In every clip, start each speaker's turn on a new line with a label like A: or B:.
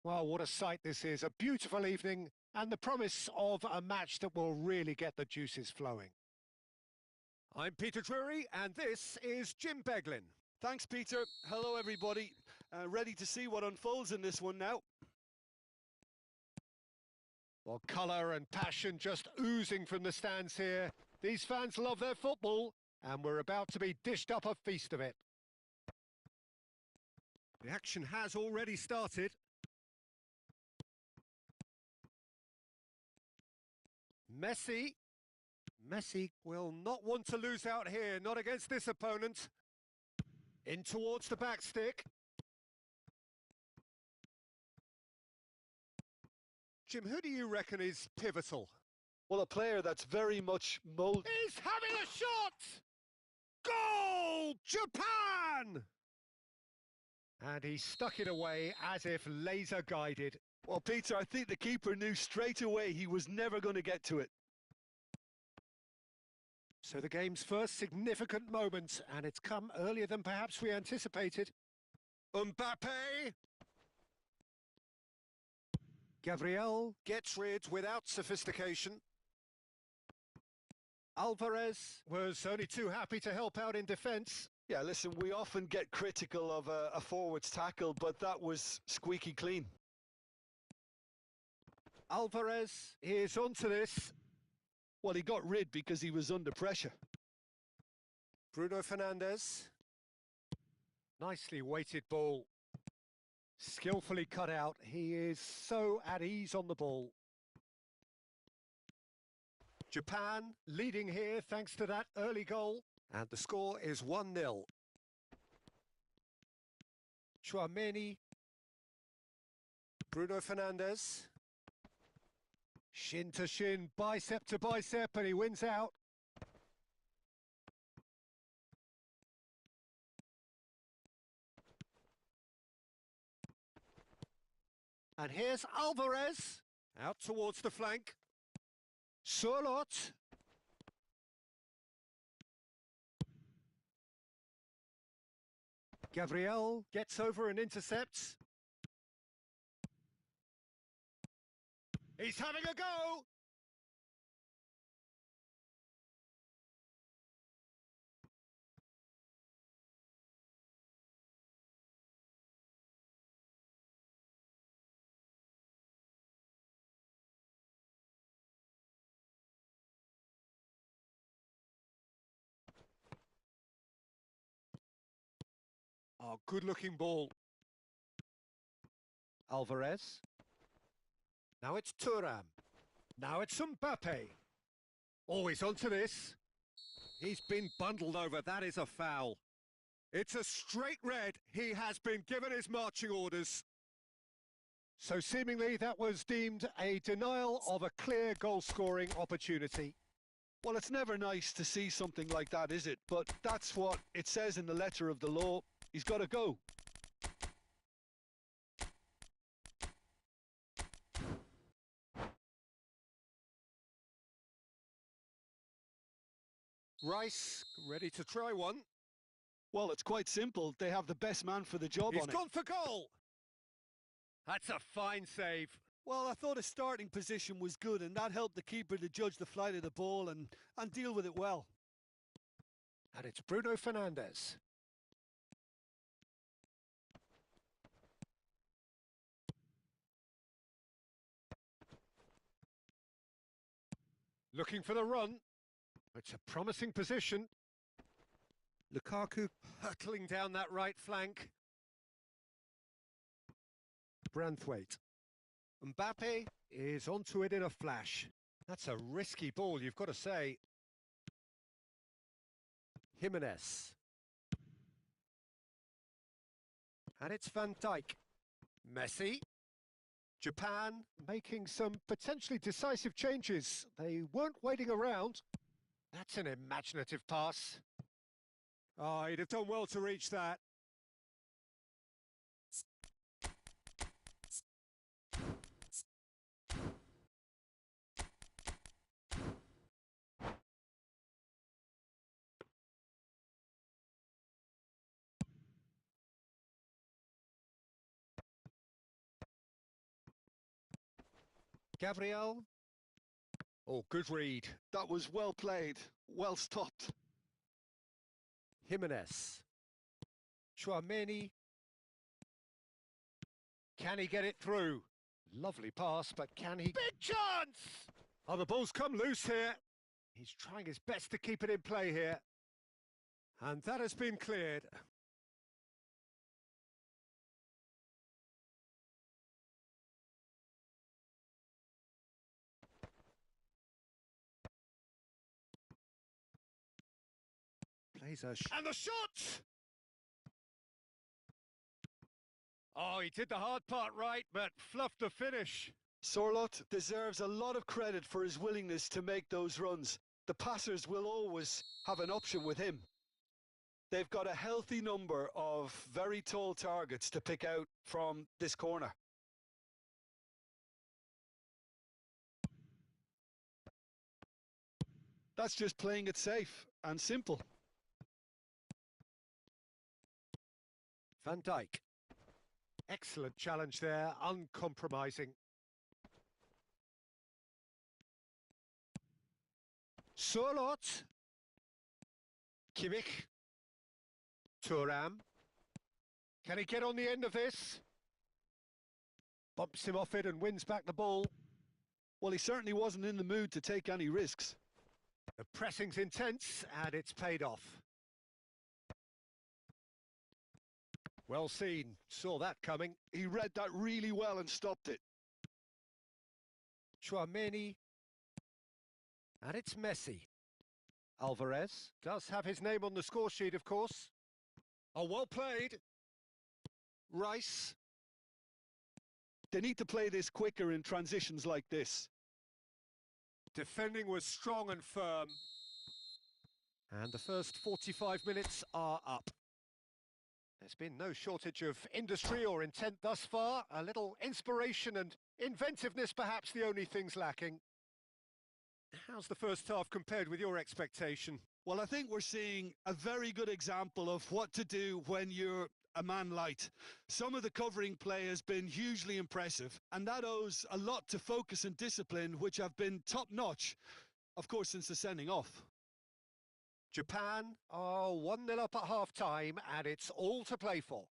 A: Well, what a sight this is. A beautiful evening and the promise of a match that will really get the juices flowing. I'm Peter Drury and this is Jim Beglin.
B: Thanks, Peter. Hello, everybody. Ready to see what unfolds in this one now.
A: Well, colour and passion just oozing from the stands here. These fans love their football and we're about to be dished up a feast of it. The action has already started. Messi will not want to lose out here, not against this opponent. In towards the back stick. Jim, who do you reckon is pivotal?
B: Well, a player that's very much molded.
A: He's having a shot! Goal! Japan! And he stuck it away as if laser guided.
B: Well, Peter, I think the keeper knew straight away he was never going to get to it.
A: So the game's first significant moment, and it's come earlier than perhaps we anticipated. Mbappe! Gabriel gets rid without sophistication. Alvarez was only too happy to help out in defence.
B: Yeah, listen, we often get critical of a forward's tackle, but that was squeaky clean.
A: Alvarez is onto this.
B: Well, he got rid because he was under pressure.
A: Bruno Fernandes. Nicely weighted ball. Skillfully cut out. He is so at ease on the ball. Japan leading here thanks to that early goal. And the score is 1-0. Chouameni. Bruno Fernandes. Shin to shin, bicep to bicep, and he wins out. And here's Alvarez, out towards the flank. Surlot. Gabriel gets over and intercepts. He's having a go! Oh, good-looking ball. Alvarez. Now it's Thuram. Now it's Mbappe. Always onto this. He's been bundled over. That is a foul. It's a straight red. He has been given his marching orders. So seemingly that was deemed a denial of a clear goal-scoring opportunity.
B: Well, it's never nice to see something like that, is it? But that's what it says in the letter of the law. He's got to go.
A: Rice, ready to try one.
B: Well, it's quite simple. They have the best man for the job on it.
A: He's gone for goal. That's a fine save.
B: Well, I thought his starting position was good, and that helped the keeper to judge the flight of the ball and deal with it well.
A: And it's Bruno Fernandes. Looking for the run. It's a promising position. Lukaku hurtling down that right flank. Branthwaite. Mbappe is onto it in a flash. That's a risky ball, you've got to say. Jimenez. And it's Van Dijk. Messi. Japan making some potentially decisive changes. They weren't waiting around. That's an imaginative pass. Oh, he'd have done well to reach that. Gabriel. Oh, good read.
B: That was well played, well stopped.
A: Jimenez. Chouameni. Can he get it through? Lovely pass, but can he? Big chance! Oh, the ball's come loose here. He's trying his best to keep it in play here. And that has been cleared. Plays a and the shot! Oh, he did the hard part right, but fluffed the finish.
B: Sorloth deserves a lot of credit for his willingness to make those runs. The passers will always have an option with him. They've got a healthy number of very tall targets to pick out from this corner. That's just playing it safe and simple.
A: Van Dijk. Excellent challenge there, uncompromising. Sorloth. Kimmich. Thuram. Can he get on the end of this? Bumps him off it and wins back the ball.
B: Well, he certainly wasn't in the mood to take any risks.
A: The pressing's intense and it's paid off. Well seen, saw that coming.
B: He read that really well and stopped it.
A: Chouameni. And it's Messi. Alvarez does have his name on the score sheet, of course. Oh, well played. Rice.
B: They need to play this quicker in transitions like this.
A: Defending was strong and firm. And the first 45 minutes are up. There's been no shortage of industry or intent thus far. A little inspiration and inventiveness, perhaps the only things lacking. How's the first half compared with your expectation?
B: Well, I think we're seeing a very good example of what to do when you're a man light. Some of the covering play has been hugely impressive, and that owes a lot to focus and discipline, which have been top-notch, of course, since the sending off.
A: Japan are 1-0 up at half-time, and it's all to play for.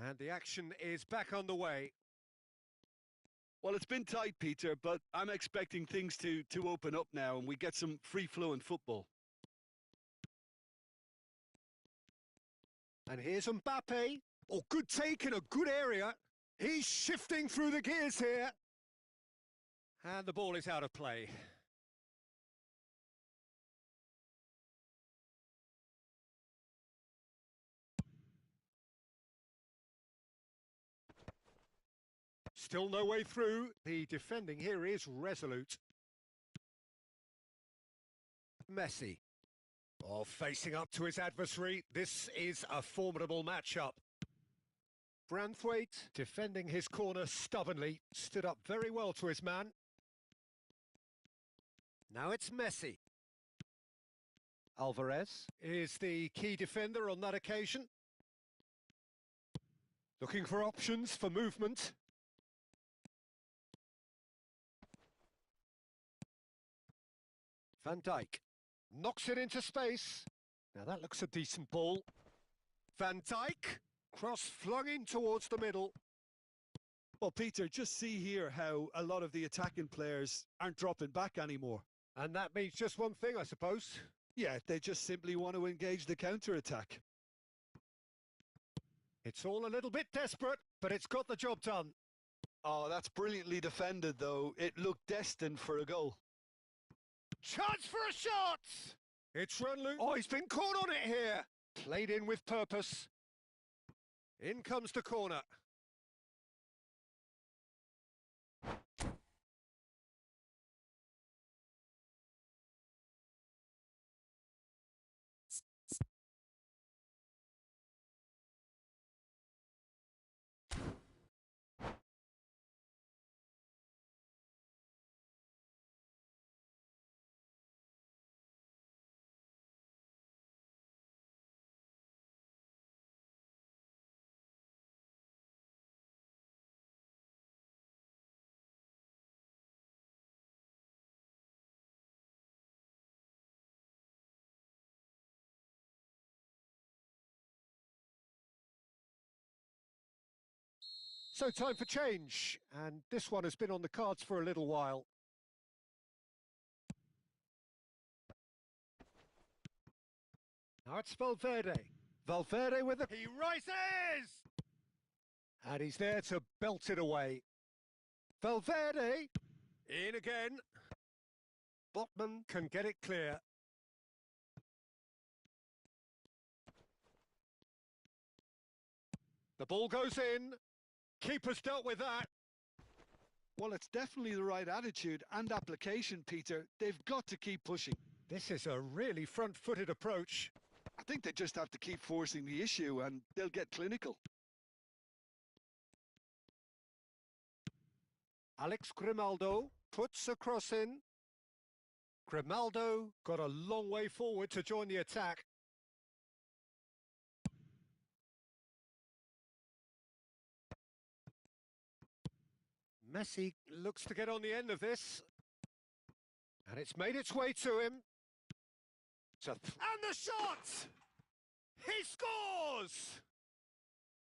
A: And the action is back on the way.
B: Well, it's been tight, Peter, but I'm expecting things to open up now and we get some free-flowing football.
A: And here's Mbappe. Oh, good take in a good area. He's shifting through the gears here. And the ball is out of play. Still no way through. The defending here is resolute. Messi. Oh, facing up to his adversary. This is a formidable matchup. Branthwaite, defending his corner stubbornly, stood up very well to his man. Now it's Messi. Alvarez is the key defender on that occasion. Looking for options for movement. Van Dijk knocks it into space. Now that looks a decent ball. Van Dijk, cross flung in towards the middle.
B: Well, Peter, just see here how a lot of the attacking players aren't dropping back anymore.
A: And that means just one thing, I suppose.
B: Yeah, they just simply want to engage the counter-attack.
A: It's all a little bit desperate, but it's got the job done.
B: Oh, that's brilliantly defended, though. It looked destined for a goal.
A: Chance for a shot! It's run loose. Oh, he's been caught on it here. Played in with purpose. In comes the corner. So time for change, and this one has been on the cards for a little while. Now it's Valverde. Valverde with the... He rises! And he's there to belt it away. Valverde, in again. Botman can get it clear. The ball goes in. Keeper's dealt with that.
B: Well, it's definitely the right attitude and application, Peter. They've got to keep pushing.
A: This is a really front-footed approach.
B: I think they just have to keep forcing the issue and they'll get clinical.
A: Alex Grimaldo puts a cross in. Grimaldo got a long way forward to join the attack. Messi looks to get on the end of this. And it's made its way to him. And the shot! He scores!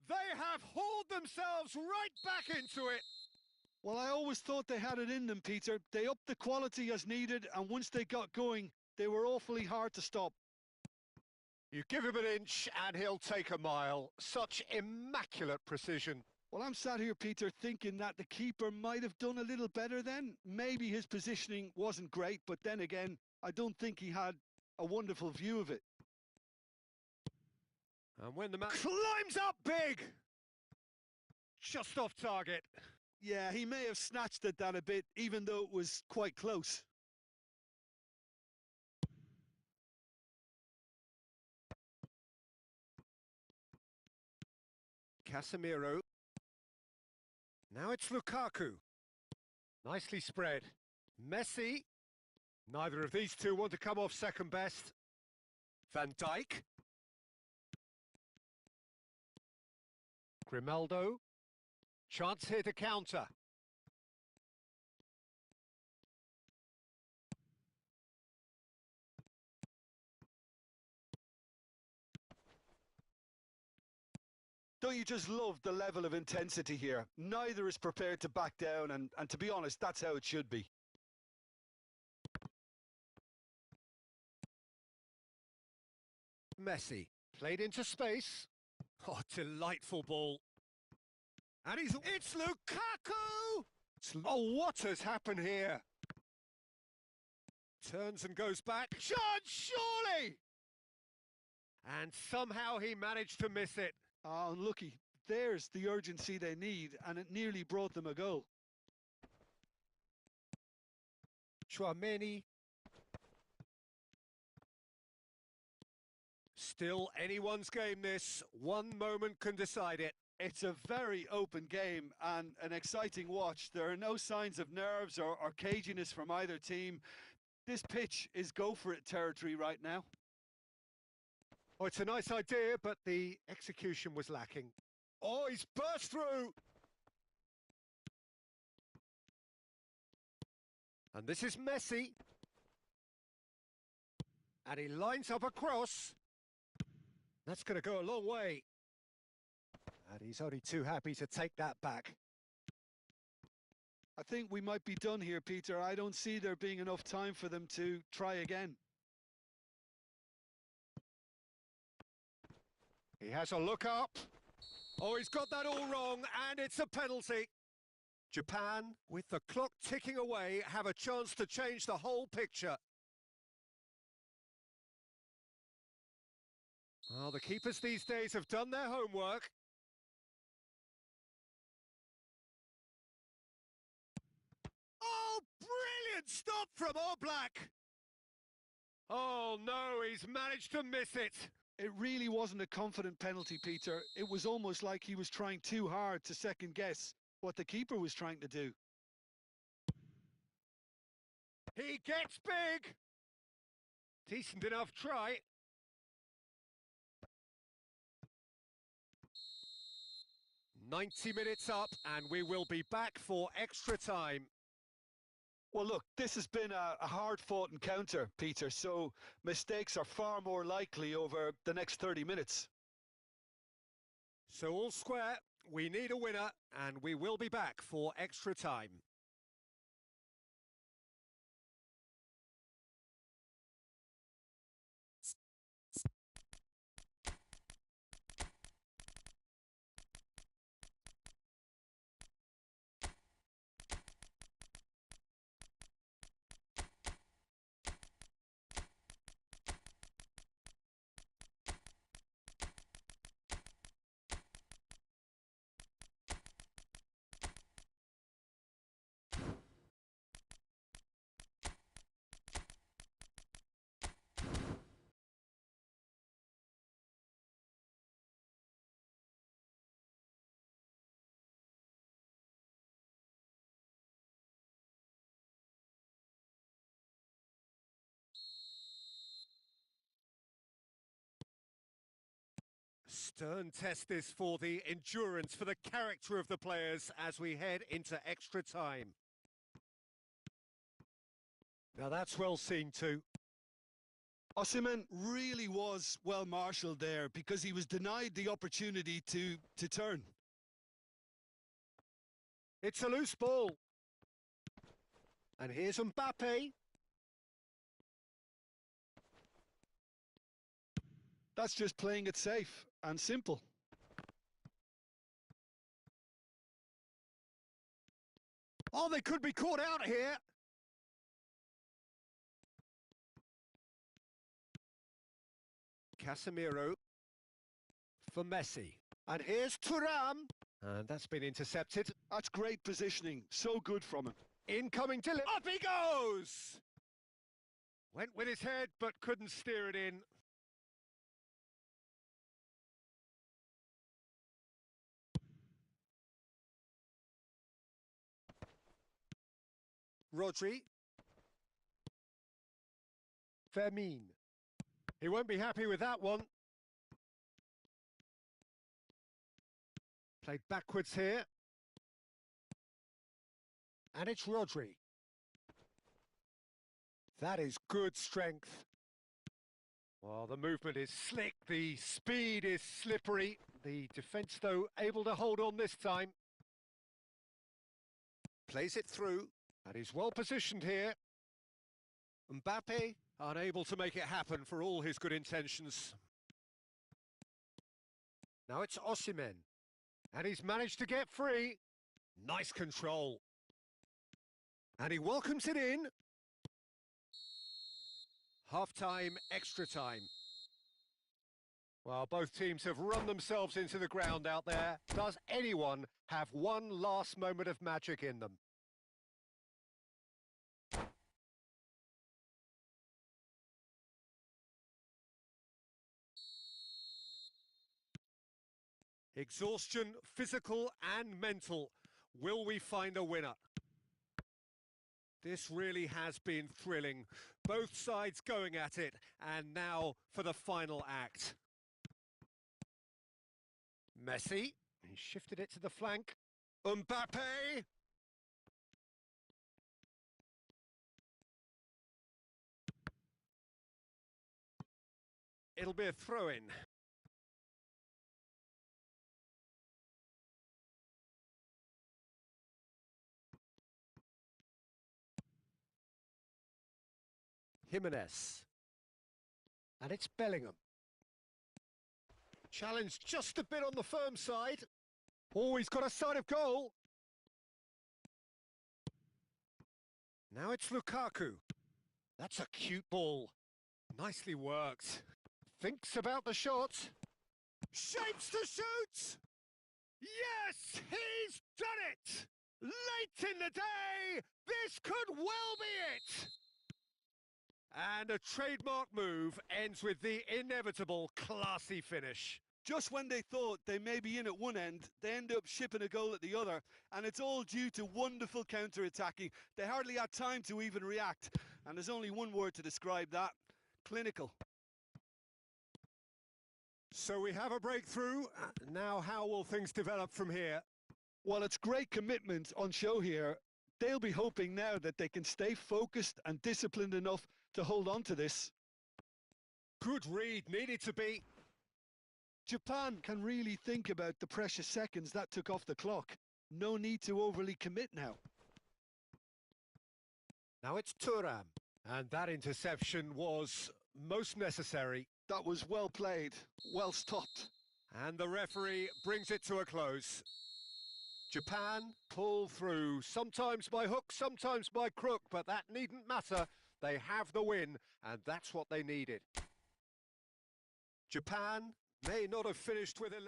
A: They have hauled themselves right back into it.
B: Well, I always thought they had it in them, Peter. They upped the quality as needed, and once they got going, they were awfully hard to stop.
A: You give him an inch and he'll take a mile. Such immaculate precision.
B: Well, I'm sat here, Peter, thinking that the keeper might have done a little better then. Maybe his positioning wasn't great, but then again, I don't think he had a wonderful view of it.
A: And when the man climbs up big! Just off target.
B: Yeah, he may have snatched at that a bit, even though it was quite close.
A: Casemiro. Now it's Lukaku. Nicely spread. Messi. Neither of these two want to come off second best. Van Dijk. Grimaldo. Chance here to counter.
B: Don't you just love the level of intensity here? Neither is prepared to back down, and to be honest, that's how it should be.
A: Messi played into space. Oh, delightful ball. And it's Lukaku! Oh, what has happened here? Turns and goes back. Shot, surely! And somehow he managed to miss it.
B: Oh, unlucky. There's the urgency they need, and it nearly brought them a goal.
A: Tchouaméni. Still anyone's game this. One moment can decide it.
B: It's a very open game and an exciting watch. There are no signs of nerves or caginess from either team. This pitch is go-for-it territory right now.
A: Oh, it's a nice idea, but the execution was lacking. Oh, he's burst through! And this is Messi. And he lines up a cross. That's going to go a long way. And he's only too happy to take that back.
B: I think we might be done here, Peter. I don't see there being enough time for them to try again.
A: He has a look up. Oh, he's got that all wrong, and it's a penalty. Japan, with the clock ticking away, have a chance to change the whole picture. Well, the keepers these days have done their homework. Oh, brilliant stop from Oblak! Oh, no, he's managed to miss it.
B: It really wasn't a confident penalty, Peter. It was almost like he was trying too hard to second-guess what the keeper was trying to do.
A: He gets big! Decent enough try. "90 minutes up, and we will be back for extra time."
B: Well, look, this has been a hard-fought encounter, Peter, so mistakes are far more likely over the next 30 minutes.
A: So all square, We need a winner, and we will be back for extra time. Stern test this for the endurance, for the character of the players as we head into extra time. Now that's well seen too.
B: Osimhen really was well marshalled there because he was denied the opportunity to turn.
A: It's a loose ball. And here's Mbappe.
B: That's just playing it safe and simple.
A: Oh, they could be caught out here. Casemiro for Messi. And here's Thuram. And that's been intercepted.
B: That's great positioning. So good from him.
A: Incoming delivery. Up he goes! Went with his head, but couldn't steer it in. Rodri. Fermin. He won't be happy with that one. Played backwards here. And it's Rodri. That is good strength. Well, the movement is slick, the speed is slippery. The defence, though, able to hold on this time. Plays it through, and he's well positioned here. Mbappe, unable to make it happen for all his good intentions. Now it's Osimhen, and he's managed to get free. Nice control. And he welcomes it in. Half-time, extra time. Well, both teams have run themselves into the ground out there. Does anyone have one last moment of magic in them? Exhaustion, physical and mental. Will we find a winner? This really has been thrilling. Both sides going at it, and now for the final act. Messi, he shifted it to the flank. Mbappe! It'll be a throw-in. Jimenez. And it's Bellingham. Challenge just a bit on the firm side. Oh, he's got a side of goal. Now it's Lukaku. That's a cute ball. Nicely worked. Thinks about the shot. Shapes to shoot! Yes, he's done it! Late in the day, this could well be it! And a trademark move ends with the inevitable classy finish.
B: Just when they thought they may be in at one end, they end up shipping a goal at the other, and it's all due to wonderful counter-attacking. They hardly had time to even react, and there's only one word to describe that: clinical.
A: So we have a breakthrough. Now how will things develop from here?
B: Well, it's great commitment on show here. They'll be hoping now that they can stay focused and disciplined enough to hold on to this.
A: Good read, needed to be.
B: Japan can really think about the precious seconds that took off the clock. No need to overly commit now.
A: Now it's Thuram. And that interception was most necessary.
B: That was well played, well stopped.
A: And the referee brings it to a close. Japan pull through, sometimes by hook, sometimes by crook, but that needn't matter. They have the win, and that's what they needed. Japan may not have finished with 11.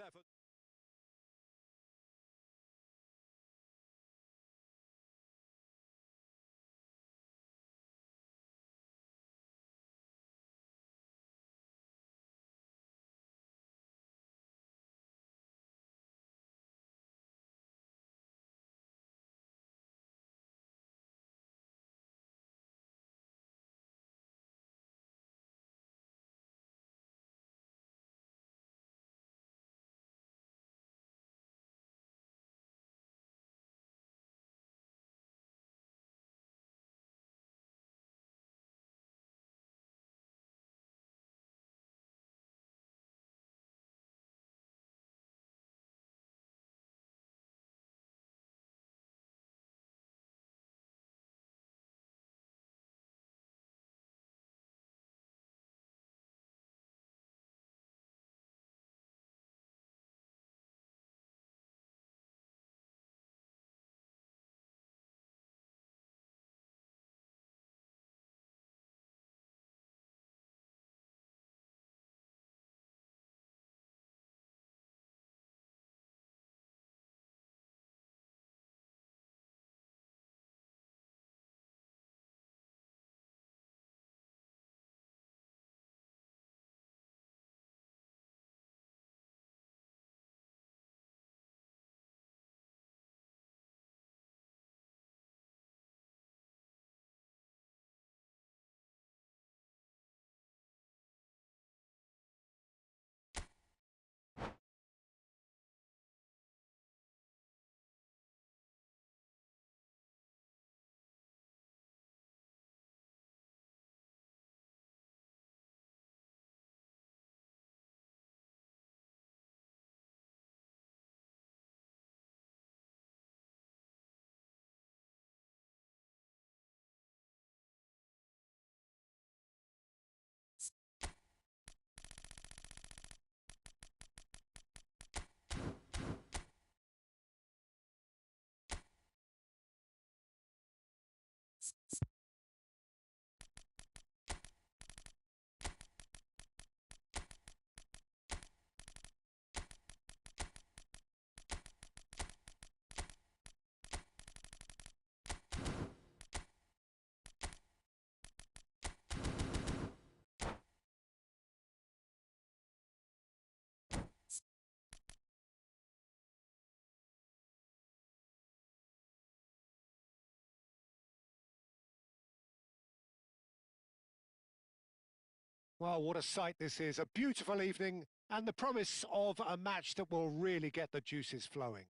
A: Well, what a sight this is. A beautiful evening and the promise of a match that will really get the juices flowing.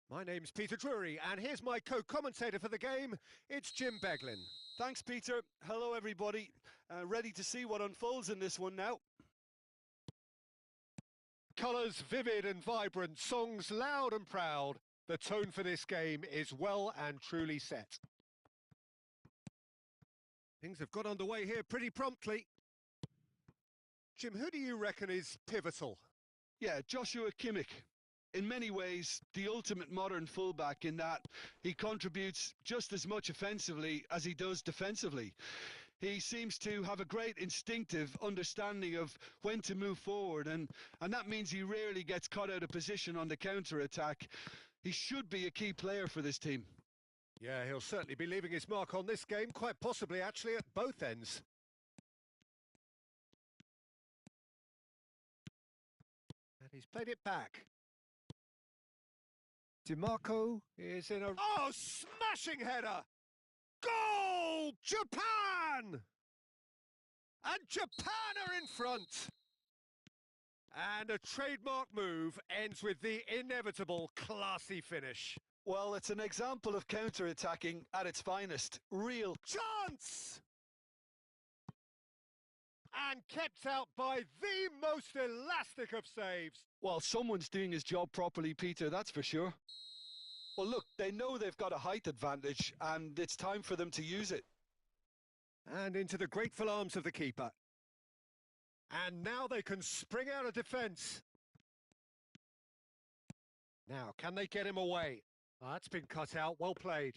A: My name's Peter Drury, and here's my co-commentator for the game. It's Jim Beglin.
B: Thanks, Peter. Hello, everybody. Ready to see what unfolds in this one now.
A: Colours vivid and vibrant, songs loud and proud. The tone for this game is well and truly set. Things have got underway here pretty promptly. Jim, who do you reckon is pivotal?
B: Yeah, Joshua Kimmich. In many ways, the ultimate modern fullback in that he contributes just as much offensively as he does defensively. He seems to have a great instinctive understanding of when to move forward, and that means he rarely gets caught out of position on the counter-attack. He should be a key player for this team.
A: Yeah, he'll certainly be leaving his mark on this game, quite possibly actually at both ends. And he's played it back. DiMarco is in a... Oh, smashing header! Goal! Japan! And Japan are in front! And a trademark move ends with the inevitable classy finish.
B: Well, it's an example of counter-attacking at its finest. Real
A: Chance! and kept out by the most elastic of saves.
B: Well, someone's doing his job properly, Peter, that's for sure. Well, look, they know they've got a height advantage, and it's time for them to use it.
A: And into the grateful arms of the keeper. And now they can spring out of defence. Now, can they get him away? Oh, that's been cut out. Well played.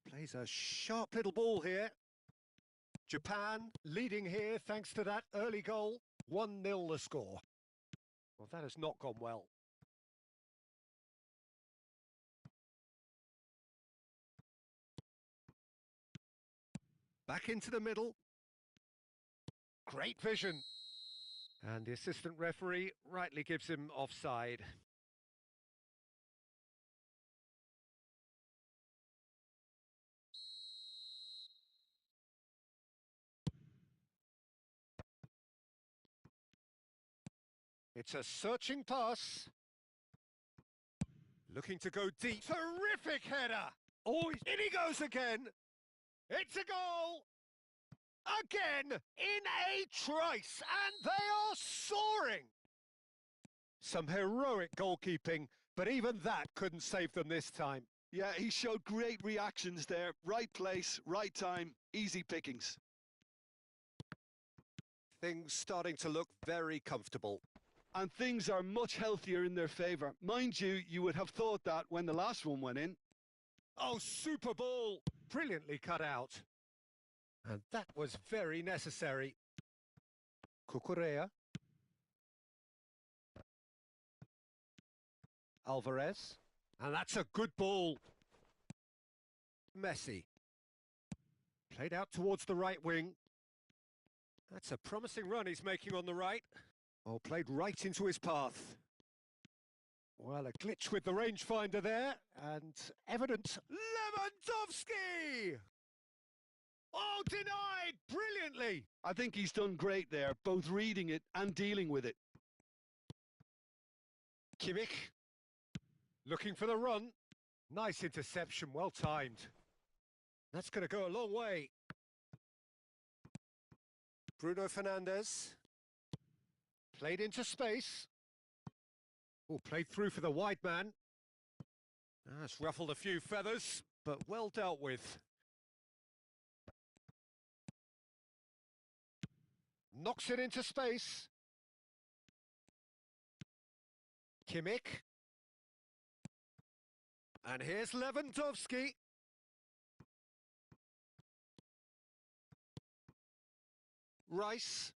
A: Plays a sharp little ball here. Japan leading here thanks to that early goal. 1-0 the score. Well, that has not gone well. Back into the middle. Great vision. And the assistant referee rightly gives him offside. It's a searching pass. Looking to go deep. Terrific header! Oh, in he goes again! It's a goal! Again, in a trice, and they are soaring! Some heroic goalkeeping, but even that couldn't save them this time.
B: Yeah, he showed great reactions there. Right place, right time, easy pickings.
A: Things starting to look very comfortable.
B: And things are much healthier in their favour. Mind you, you would have thought that when the last one went in.
A: Oh, super ball! Brilliantly cut out. And that was very necessary. Cucurella. Alvarez. And that's a good ball. Messi. Played out towards the right wing. That's a promising run he's making on the right. Oh, played right into his path. Well, a glitch with the rangefinder there, and evident. Lewandowski! Oh, denied! Brilliantly!
B: I think he's done great there, both reading it and dealing with it.
A: Kimmich. Looking for the run. Nice interception, well timed. That's going to go a long way. Bruno Fernandes. Played into space. Oh, played through for the wide man. That's ruffled a few feathers, but well dealt with. Knocks it into space. Kimmich. And here's Lewandowski. Rice.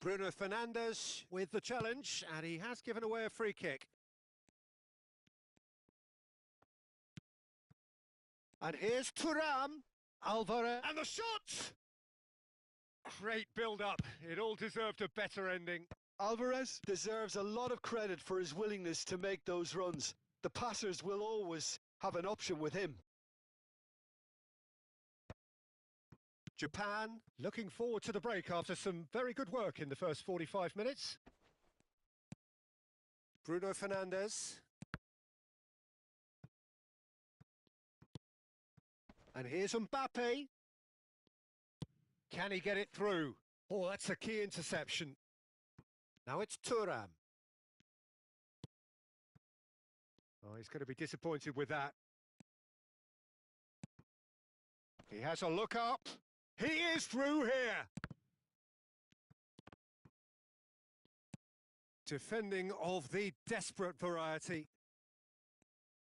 A: Bruno Fernandes with the challenge, and he has given away a free kick. And here's Thuram. Alvarez. And the shot! Great build-up. It all deserved a better ending.
B: Alvarez deserves a lot of credit for his willingness to make those runs. The passers will always have an option with him.
A: Japan looking forward to the break after some very good work in the first 45 minutes. Bruno Fernandes. And here's Mbappe. Can he get it through? Oh, that's a key interception. Now it's Thuram. Oh, he's going to be disappointed with that. He has a look up. He is through here. Defending of the desperate variety.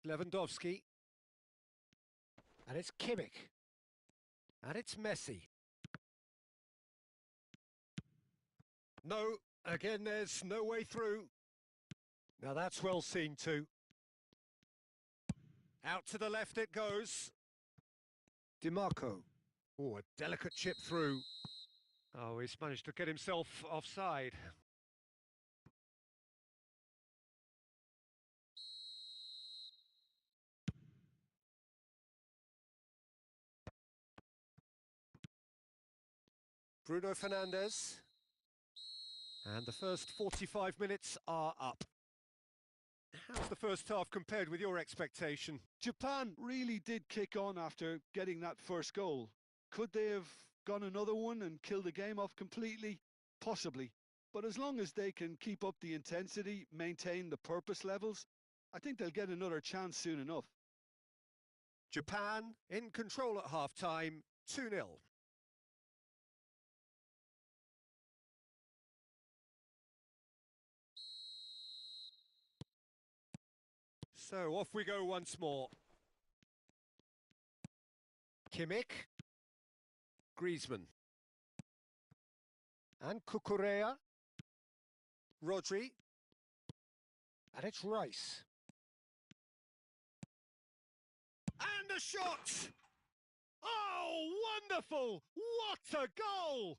A: Lewandowski. And it's Kimmich. And it's Messi. No, again, there's no way through. Now that's well seen too. Out to the left it goes. DiMarco. Oh, a delicate chip through. Oh, he's managed to get himself offside. Bruno Fernandes. And the first 45 minutes are up. How's the first half compared with your expectation?
B: Japan really did kick on after getting that first goal. Could they have gone another one and killed the game off completely? Possibly. But as long as they can keep up the intensity, maintain the purpose levels, I think they'll get another chance soon enough.
A: Japan in control at half-time, 2-0. So off we go once more. Kimmich, Griezmann, and Cucurella, Rodri, and it's Rice. And the shot! Oh, wonderful! What a goal!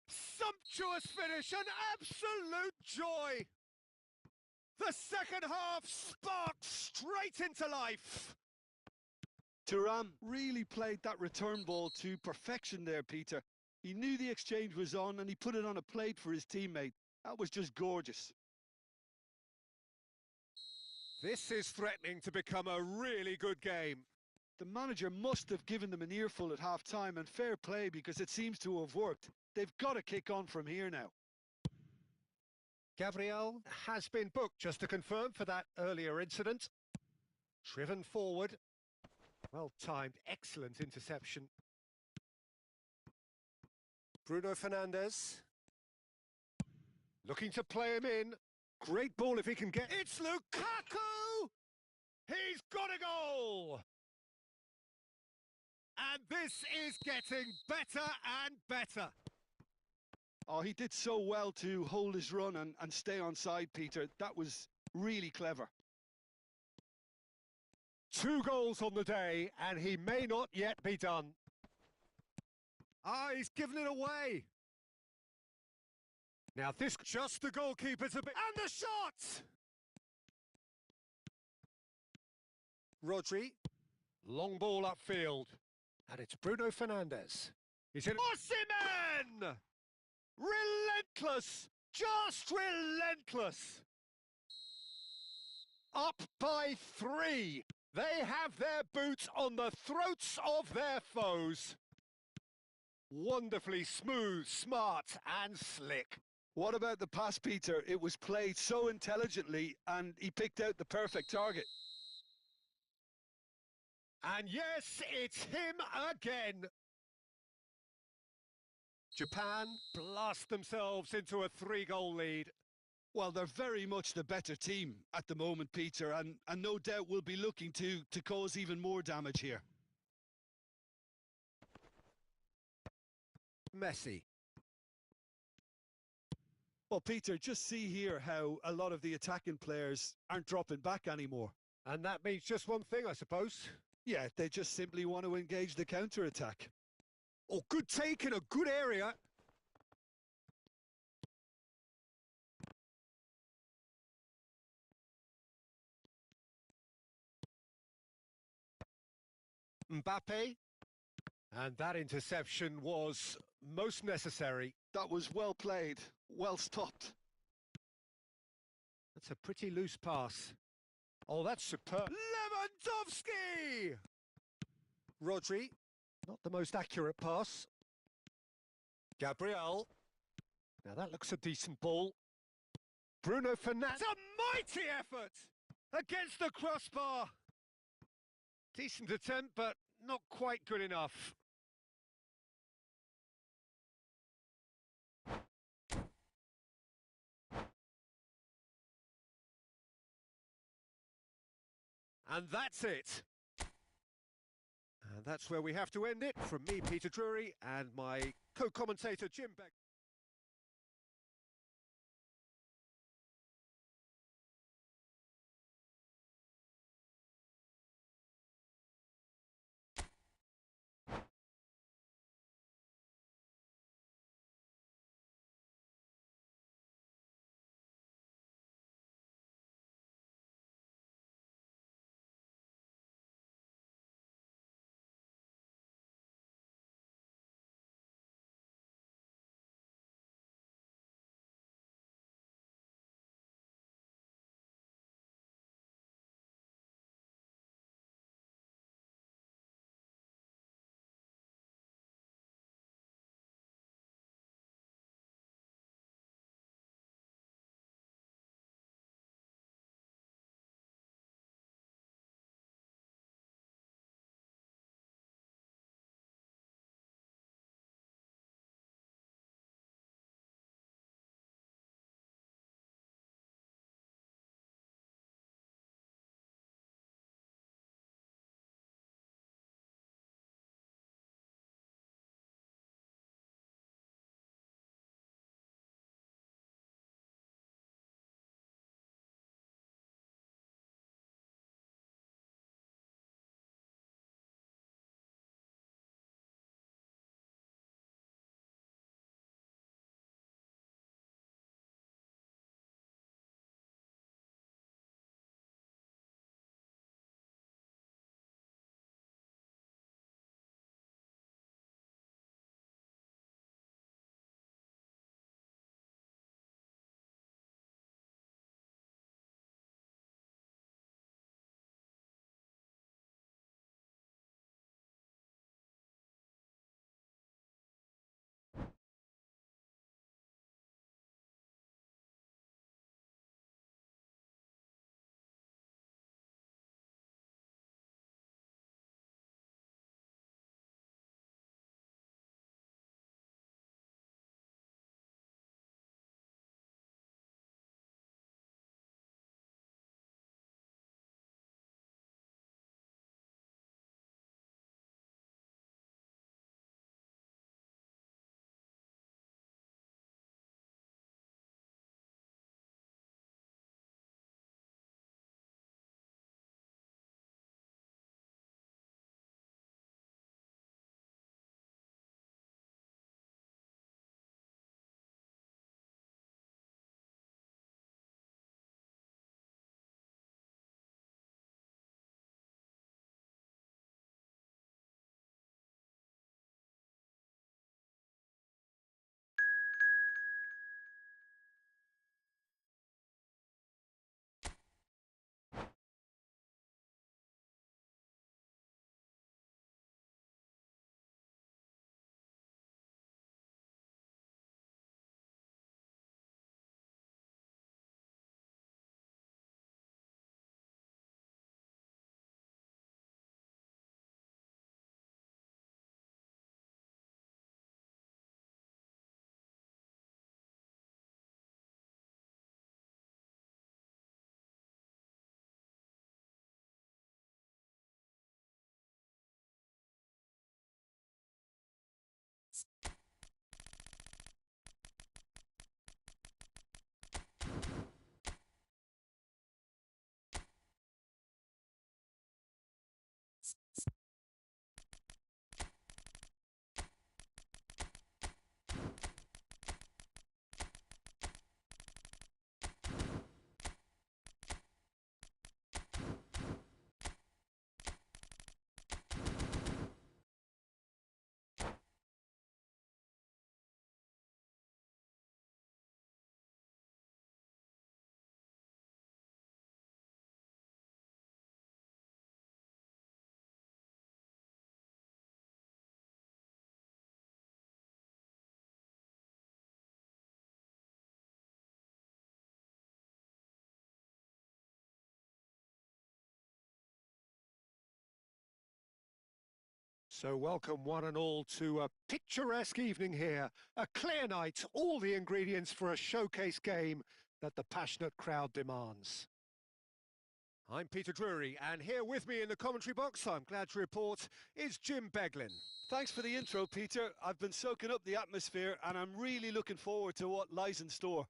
A: Sumptuous finish, an absolute joy! The second half sparked straight into life.
B: Thuram really played that return ball to perfection there, Peter. He knew the exchange was on and he put it on a plate for his teammate. That was just gorgeous.
A: This is threatening to become a really good game.
B: The manager must have given them an earful at half-time, and fair play because it seems to have worked. They've got to kick on from here now.
A: Gabriel has been booked, just to confirm, for that earlier incident. Driven forward. Well timed, excellent interception. Bruno Fernandes. Looking to play him in. Great ball if he can get... It's Lukaku! He's got a goal! And this is getting better and better.
B: Oh, he did so well to hold his run and stay on side, Peter. That was really clever.
A: 2 goals on the day, and he may not yet be done. Ah, he's given it away. Now this, just the goalkeeper's a bit... And the shot! Rodri, long ball upfield. And it's Bruno Fernandes. He's in... Osimhen! Relentless! Just relentless! Up by 3. They have their boots on the throats of their foes. Wonderfully smooth, smart and slick.
B: What about the pass, Peter? It was played so intelligently and he picked out the perfect target.
A: And yes, it's him again. Japan blast themselves into a 3-goal lead.
B: Well, they're very much the better team at the moment, Peter, and no doubt will be looking to cause even more damage here.
A: Messi.
B: Well, Peter, just see here how a lot of the attacking players aren't dropping back anymore.
A: And that means just one thing, I suppose.
B: Yeah, they just simply want to engage the counter-attack.
A: Oh, good take in a good area. Mbappe. And that interception was most necessary.
B: That was well played, well stopped.
A: That's a pretty loose pass. Oh, that's superb. Lewandowski! Rodri. Not the most accurate pass. Gabriel. Now that looks a decent ball. Bruno Fernandes. A mighty effort against the crossbar. Decent attempt, but not quite good enough. And that's it. And that's where we have to end it. From me, Peter Drury, and my co-commentator, Jim Beck. So welcome one and all to a picturesque evening here. A clear night, all the ingredients for a showcase game that the passionate crowd demands. I'm Peter Drury, and here with me in the commentary box, I'm glad to report, is Jim Beglin.
B: Thanks for the intro, Peter. I've been soaking up the atmosphere and I'm really looking forward to what lies in store.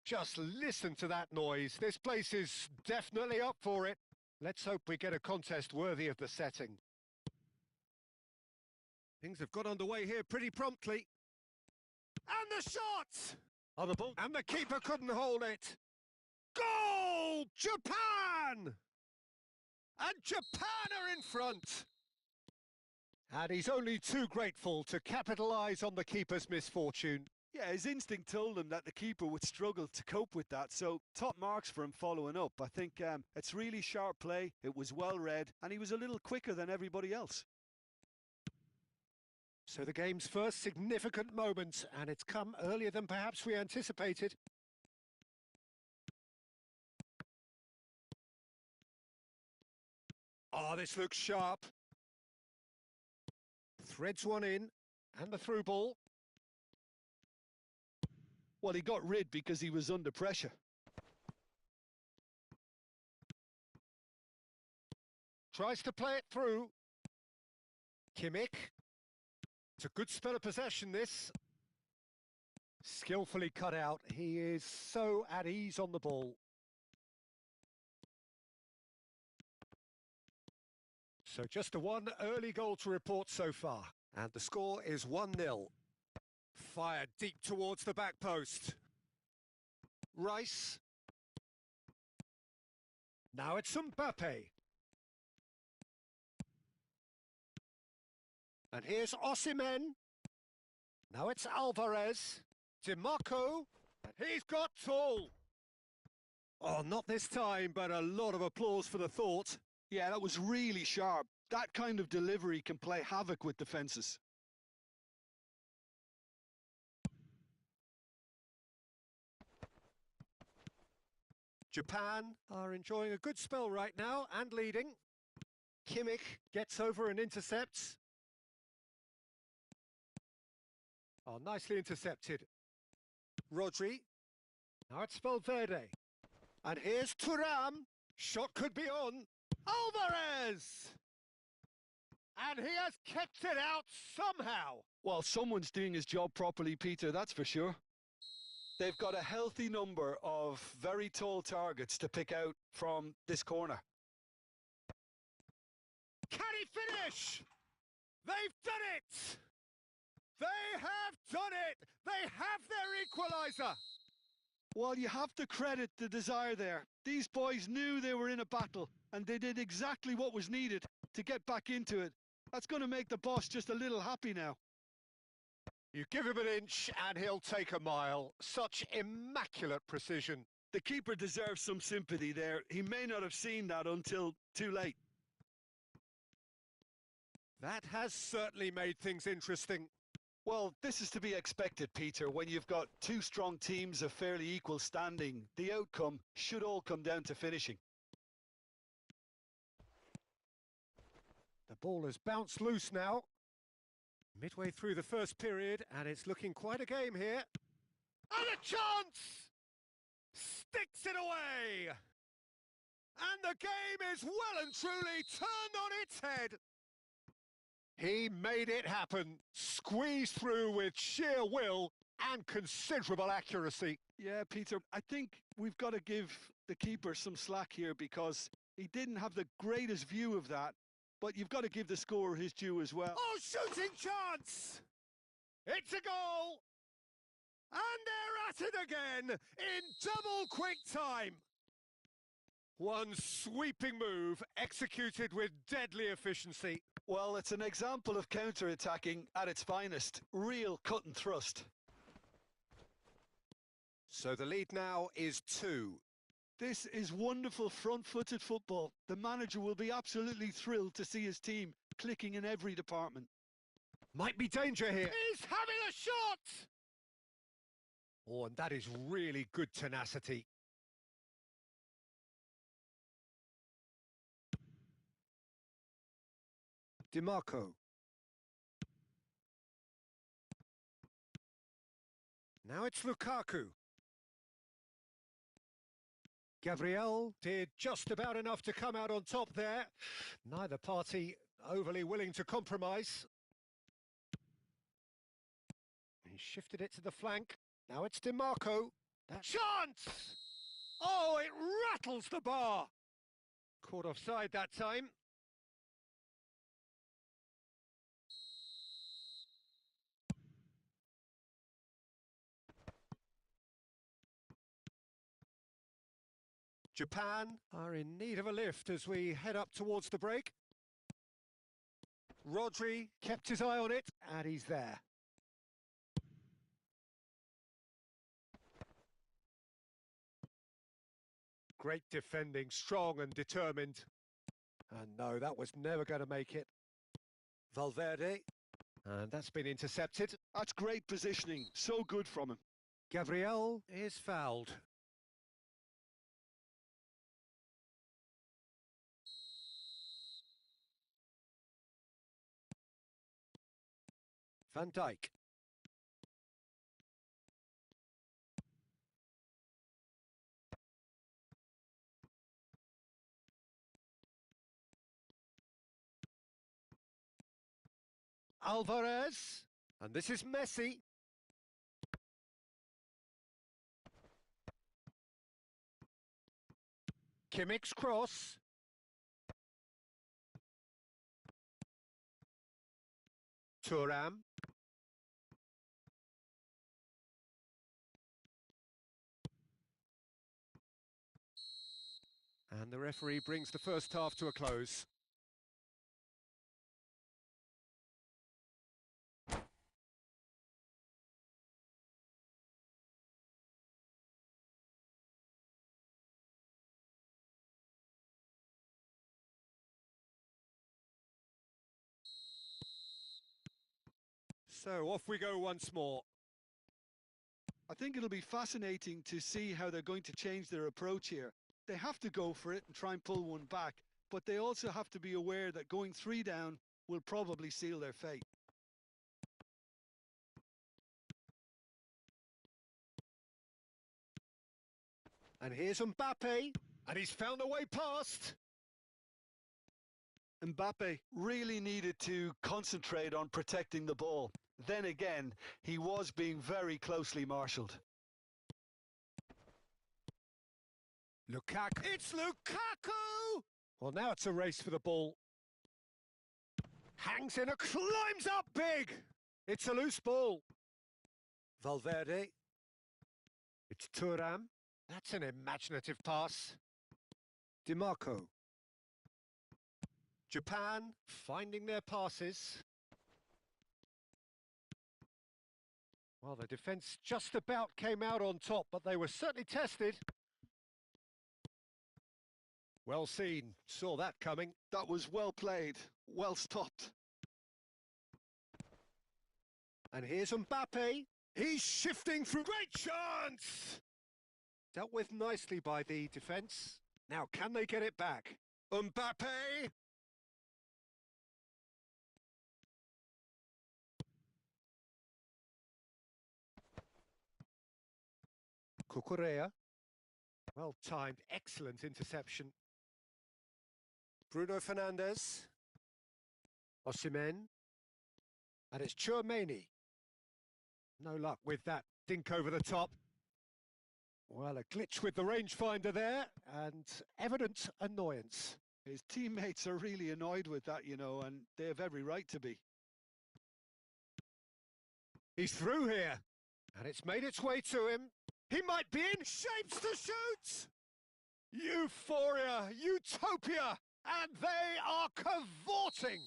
A: Just listen to that noise. This place is definitely up for it. Let's hope we get a contest worthy of the setting. Things have got underway here pretty promptly. And the shot!
B: On the ball.
A: And the keeper couldn't hold it. Goal! Japan! And Japan are in front. And he's only too grateful to capitalise on the keeper's misfortune.
B: Yeah, his instinct told him that the keeper would struggle to cope with that, so top marks for him following up. I think it's really sharp play, it was well read, and he was a little quicker than everybody else.
A: So the game's first significant moment, and it's come earlier than perhaps we anticipated. Oh, this looks sharp. Threads one in, and the through ball.
B: Well, he got rid because he was under pressure.
A: Tries to play it through. Kimmich. It's a good spell of possession, this. Skillfully cut out. He is so at ease on the ball. So just a one early goal to report so far. And the score is 1-0. Fired deep towards the back post. Rice. Now it's Mbappe. And here's Osimhen. Now it's Alvarez. DiMarco. And he's got Tool. Oh, not this time, but a lot of applause for the thought.
B: Yeah, that was really sharp. That kind of delivery can play havoc with defences.
A: Japan are enjoying a good spell right now and leading. Kimmich gets over and intercepts. Oh, nicely intercepted. Rodri. Now it's Valverde. And here's Thuram. Shot could be on. Alvarez! And he has kept it out somehow.
B: Well, someone's doing his job properly, Peter, that's for sure. They've got a healthy number of very tall targets to pick out from this corner.
A: Can he finish? They've done it! They have done it! They have their equaliser!
B: Well, you have to credit the desire there. These boys knew they were in a battle, and they did exactly what was needed to get back into it. That's going to make the boss just a little happy now.
A: You give him an inch and he'll take a mile. Such immaculate precision.
B: The keeper deserves some sympathy there. He may not have seen that until too late.
A: That has certainly made things interesting.
B: Well, this is to be expected, Peter. When you've got two strong teams of fairly equal standing, the outcome should all come down to finishing.
A: The ball has bounced loose now. Midway through the first period, and it's looking quite a game here. And a chance! Sticks it away! And the game is well and truly turned on its head. He made it happen, squeezed through with sheer will and considerable accuracy.
B: Yeah, Peter, I think we've got to give the keeper some slack here because he didn't have the greatest view of that, but you've got to give the scorer his due as well.
A: Oh, shooting chance! It's a goal! And they're at it again in double quick time. One sweeping move executed with deadly efficiency.
B: Well, it's an example of counter-attacking at its finest. Real cut and thrust.
A: So the lead now is 2.
B: This is wonderful front-footed football. The manager will be absolutely thrilled to see his team clicking in every department.
A: Might be danger here. He's having a shot! Oh, and that is really good tenacity. DiMarco. Now it's Lukaku. Gabriel did just about enough to come out on top there. Neither party overly willing to compromise. He shifted it to the flank. Now it's DiMarco. That chance! Oh, it rattles the bar. Caught offside that time. Japan are in need of a lift as we head up towards the break. Rodri kept his eye on it, and he's there. Great defending, strong and determined. And no, that was never going to make it. Valverde. And that's been intercepted.
B: That's great positioning. So good from him.
A: Gabriel is fouled. Van Dijk. Alvarez. And this is Messi. Kimmich's cross. Thuram. And the referee brings the first half to a close. So off we go once more.
B: I think it'll be fascinating to see how they're going to change their approach here. They have to go for it and try and pull one back, but they also have to be aware that going 3 down will probably seal their fate.
A: And here's Mbappe, and he's found a way past.
B: Mbappe really needed to concentrate on protecting the ball. Then again, he was being very closely marshalled.
A: Lukaku. It's Lukaku! Well, now it's a race for the ball. Hangs in, climbs up big. It's a loose ball. Valverde. It's Thuram. That's an imaginative pass. DiMarco. Japan finding their passes. Well, the defence just about came out on top, but they were certainly tested. Well seen, saw that coming.
B: That was well played, well stopped.
A: And here's Mbappe. He's shifting through. Great chance! Dealt with nicely by the defence. Now, can they get it back? Mbappe! Cucurella. Well timed, excellent interception. Bruno Fernandes. Osimhen. And it's Tchouaméni. No luck with that dink over the top. Well, a glitch with the rangefinder there, and evident annoyance.
B: His teammates are really annoyed with that, you know, and they have every right to be.
A: He's through here, and it's made its way to him. He might be in shapes to shoot! Euphoria, utopia, and they are cavorting!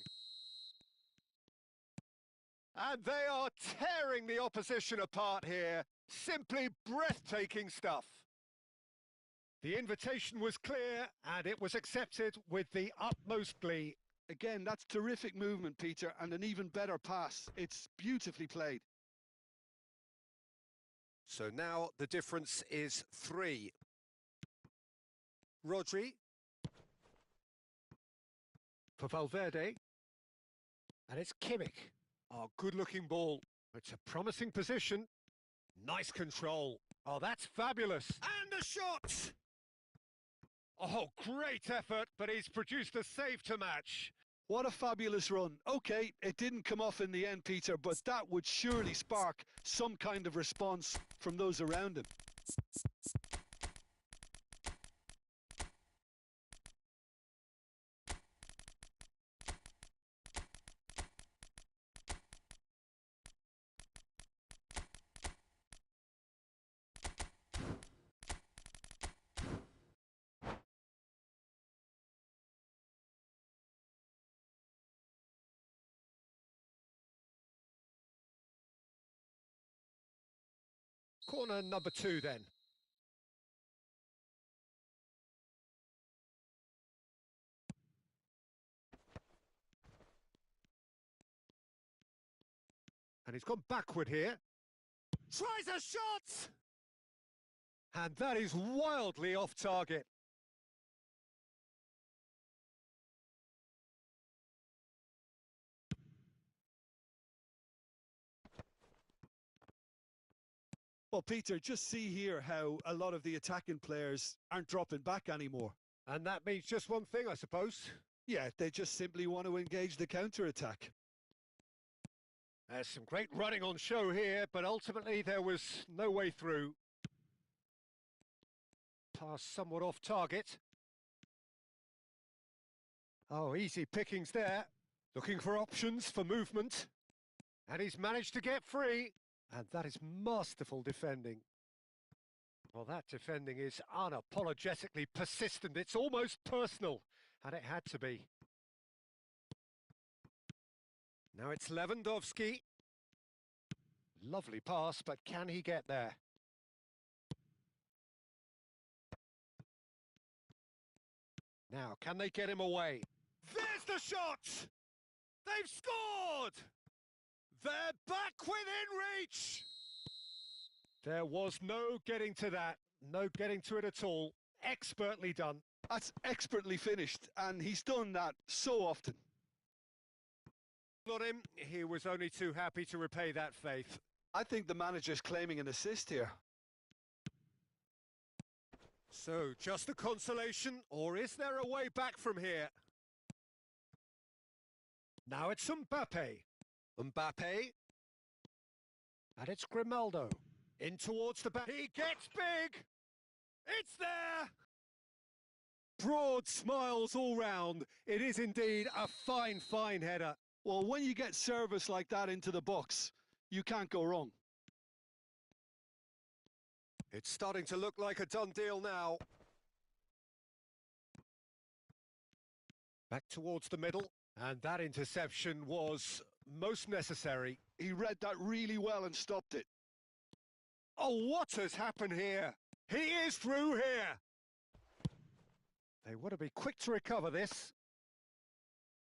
A: And they are tearing the opposition apart here. Simply breathtaking stuff. The invitation was clear, and it was accepted with the utmost glee.
B: Again, that's terrific movement, Peter, and an even better pass. It's beautifully played.
A: So now the difference is 3. Rodri. For Valverde. And it's Kimmich. Oh, good-looking ball. It's a promising position. Nice control. Oh, that's fabulous. And a shot! Oh, great effort, but he's produced a save to match.
B: What a fabulous run. Okay, it didn't come off in the end, Peter, but that would surely spark some kind of response from those around him.
A: Corner number 2 then. And he's gone backward here. Tries a shot! And that is wildly off target.
B: Well, Peter, just see here how a lot of the attacking players aren't dropping back anymore.
A: And that means just one thing, I suppose.
B: Yeah, they just simply want to engage the counter-attack.
A: There's some great running on show here, but ultimately there was no way through. Pass somewhat off target. Oh, easy pickings there. Looking for options for movement. And he's managed to get free. And that is masterful defending. Well, that defending is unapologetically persistent. It's almost personal. And it had to be. Now it's Lewandowski. Lovely pass, but can he get there? Now, can they get him away? There's the shot! They've scored! They're back within reach! There was no getting to that. No getting to it at all. Expertly done.
B: That's expertly finished, and he's done that so often.
A: Not him. He was only too happy to repay that faith.
B: I think the manager's claiming an assist here.
A: So, just a consolation, or is there a way back from here? Now it's Mbappe. Mbappe. And it's Grimaldo. In towards the back. He gets big! It's there! Broad smiles all round. It is indeed a fine, fine header.
B: Well, when you get service like that into the box, you can't go wrong.
A: It's starting to look like a done deal now. Back towards the middle. And that interception was most necessary.
B: He read that really well and stopped it.
A: Oh, what has happened here? He is through here. They want to be quick to recover this.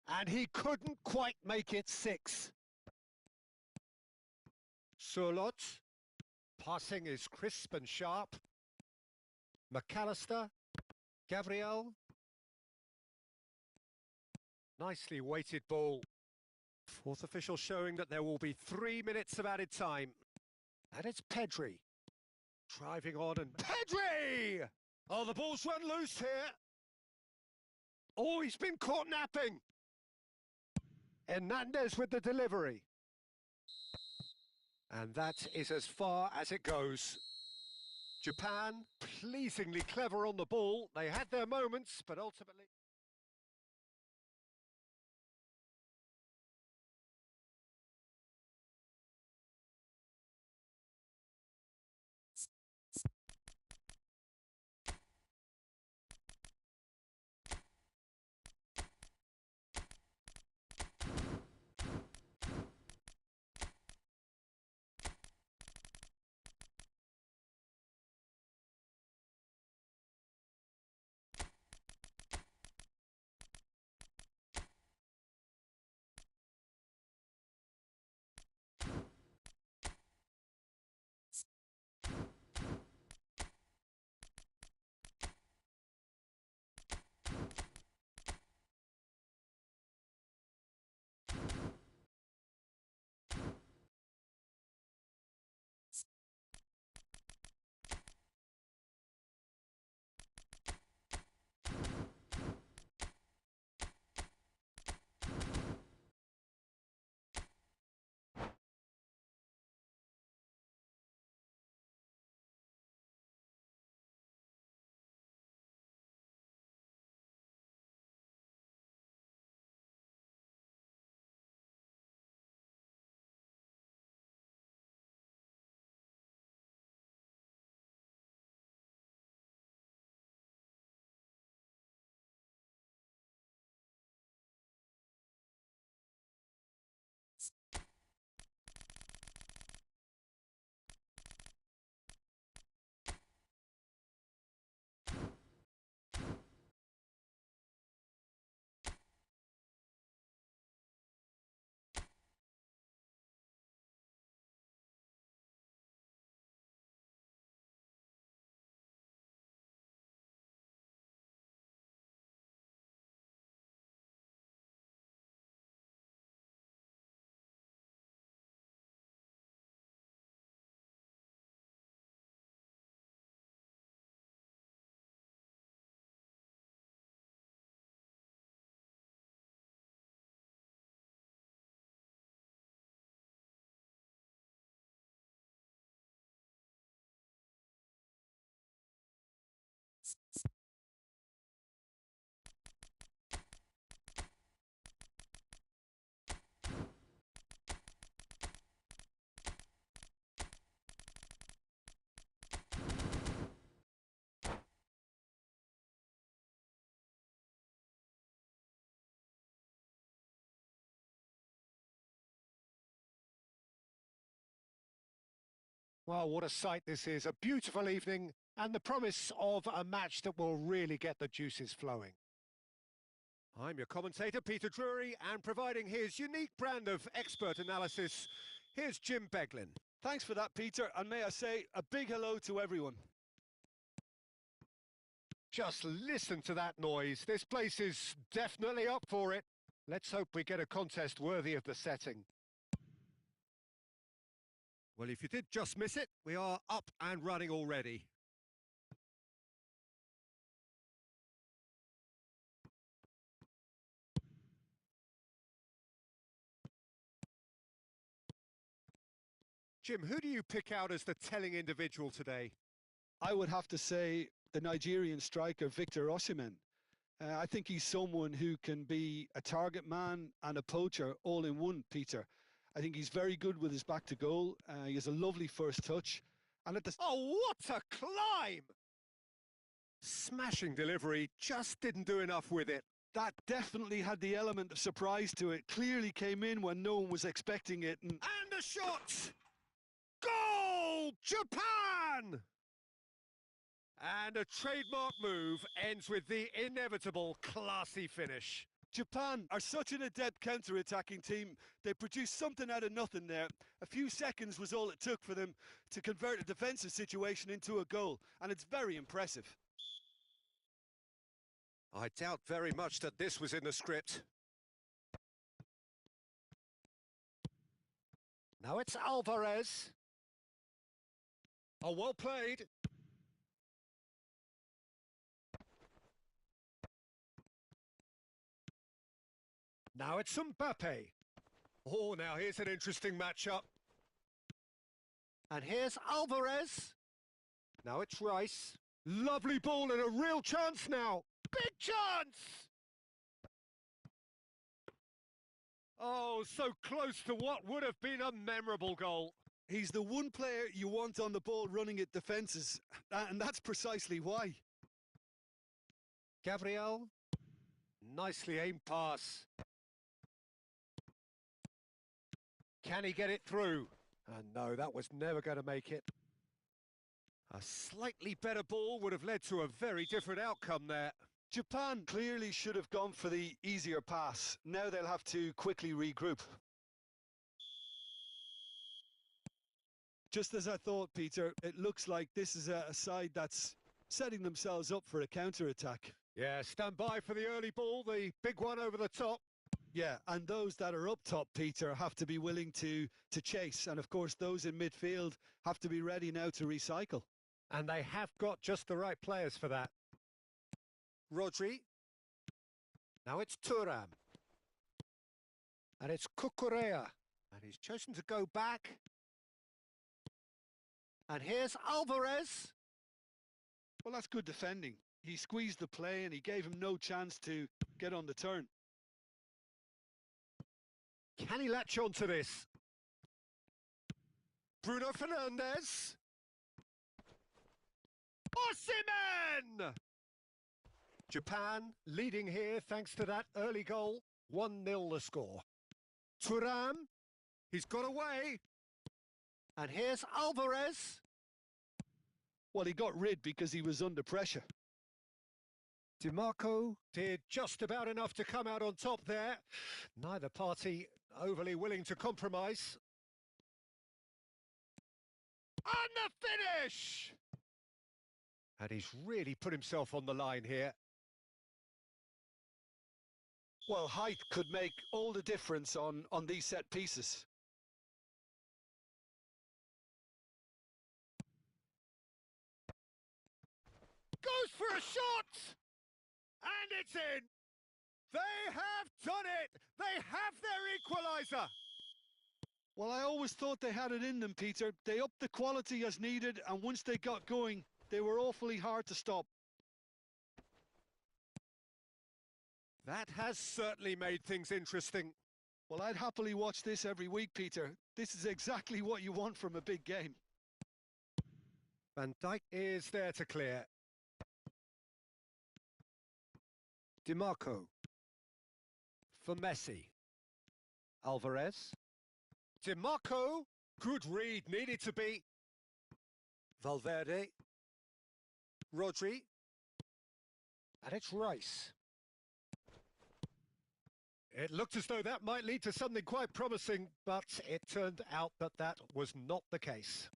A: And he couldn't quite make it 6. Surlot. Passing is crisp and sharp. McAllister. Gabriel. Nicely weighted ball. Fourth official showing that there will be 3 minutes of added time. And it's Pedri. Driving on and... Pedri! Oh, the ball's run loose here. Oh, he's been caught napping. Hernandez with the delivery. And that is as far as it goes. Japan, pleasingly clever on the ball. They had their moments, but ultimately... Well, what a sight this is. A beautiful evening and the promise of a match that will really get the juices flowing. I'm your commentator, Peter Drury, and providing his unique brand of expert analysis, here's Jim Beglin.
B: Thanks for that, Peter, and may I say a big hello to everyone.
A: Just listen to that noise. This place is definitely up for it. Let's hope we get a contest worthy of the setting. Well, if you did just miss it, we are up and running already. Jim, who do you pick out as the telling individual today?
B: I would have to say the Nigerian striker Victor Osimhen. I think he's someone who can be a target man and a poacher all in one, Peter. I think he's very good with his back to goal. He has a lovely first touch. And at the...
A: Oh, what a climb! Smashing delivery, just didn't do enough with it.
B: That definitely had the element of surprise to it. Clearly came in when no one was expecting it.
A: And a shot! Goal! Japan! And a trademark move ends with the inevitable classy finish.
B: Japan are such an adept counter-attacking team. They produced something out of nothing there. A few seconds was all it took for them to convert a defensive situation into a goal, and it's very impressive.
A: I doubt very much that this was in the script. Now it's Alvarez. Oh, well played. Now it's Mbappe. Oh, now here's an interesting matchup. And here's Alvarez. Now it's Rice. Lovely ball and a real chance now. Big chance! Oh, so close to what would have been a memorable goal.
B: He's the one player you want on the ball running at defences, and that's precisely why.
A: Gabriel. Nicely aimed pass. Can he get it through? And no, that was never going to make it. A slightly better ball would have led to a very different outcome there.
B: Japan clearly should have gone for the easier pass. Now they'll have to quickly regroup. Just as I thought, Peter, it looks like this is a side that's setting themselves up for a counter-attack.
A: Yeah, stand by for the early ball, the big one over the top.
B: Yeah, and those that are up top, Peter, have to be willing to chase. And of course, those in midfield have to be ready now to recycle.
A: And they have got just the right players for that. Rodri. Now it's Thuram. And it's Cucurella. And he's chosen to go back. And here's Alvarez.
B: Well, that's good defending. He squeezed the play and he gave him no chance to get on the turn.
A: Can he latch on to this? Bruno Fernandes. Osimhen! Japan leading here thanks to that early goal. 1-0 the score. Thuram. He's got away. And here's Alvarez.
B: Well, he got rid because he was under pressure.
A: DiMarco did just about enough to come out on top there. Neither party overly willing to compromise. And the finish! And he's really put himself on the line here.
B: Well, height could make all the difference on these set pieces.
A: Goes for a shot! And it's in! They have done it! They have their equaliser!
B: Well, I always thought they had it in them, Peter. They upped the quality as needed, and once they got going, they were awfully hard to stop.
A: That has certainly made things interesting.
B: Well, I'd happily watch this every week, Peter. This is exactly what you want from a big game.
A: Van Dijk is there to clear. DiMarco. For Messi. Alvarez. DiMarco. Good read, needed to be. Valverde. Rodri. And it's Rice. It looked as though that might lead to something quite promising, but it turned out that that was not the case.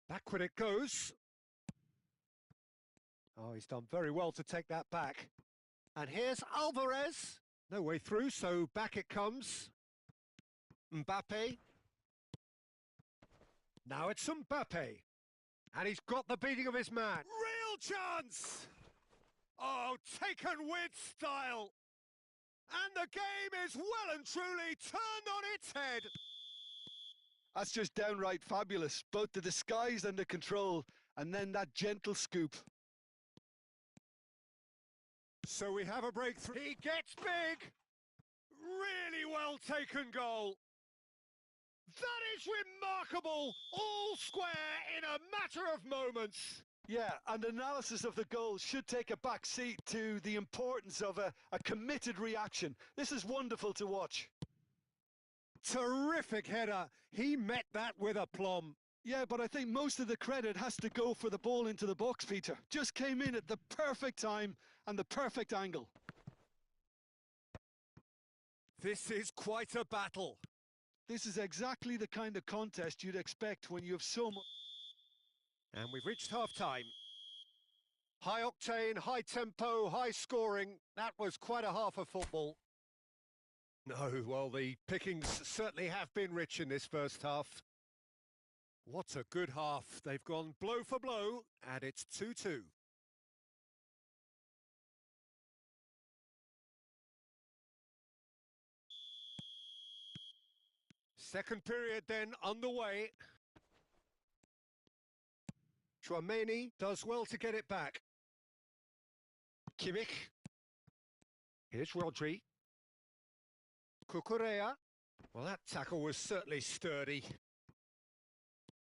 A: Backward it goes. Oh, he's done very well to take that back. And here's Alvarez. No way through, so back it comes. Mbappe. Now it's Mbappe. And he's got the beating of his man. Real chance! Oh, taken with style. And the game is well and truly turned on its head.
B: That's just downright fabulous. Both the disguise and the control, and then that gentle scoop.
A: So we have a breakthrough. He gets big. Really well taken goal. That is remarkable. All square in a matter of moments.
B: Yeah, and analysis of the goal should take a back seat to the importance of a committed reaction. This is wonderful to watch.
A: Terrific header. He met that with aplomb.
B: Yeah, but I think most of the credit has to go for the ball into the box, Peter. Just came in at the perfect time and the perfect angle.
A: This is quite a battle.
B: This is exactly the kind of contest you'd expect when you have so much...
A: And we've reached half-time. High octane, high tempo, high scoring. That was quite a half of football. No, well, the pickings certainly have been rich in this first half. What a good half. They've gone blow for blow, and it's 2-2. Second period then underway. Chouameni does well to get it back. Kimmich. Here's Rodri. Cucurella. Well, that tackle was certainly sturdy.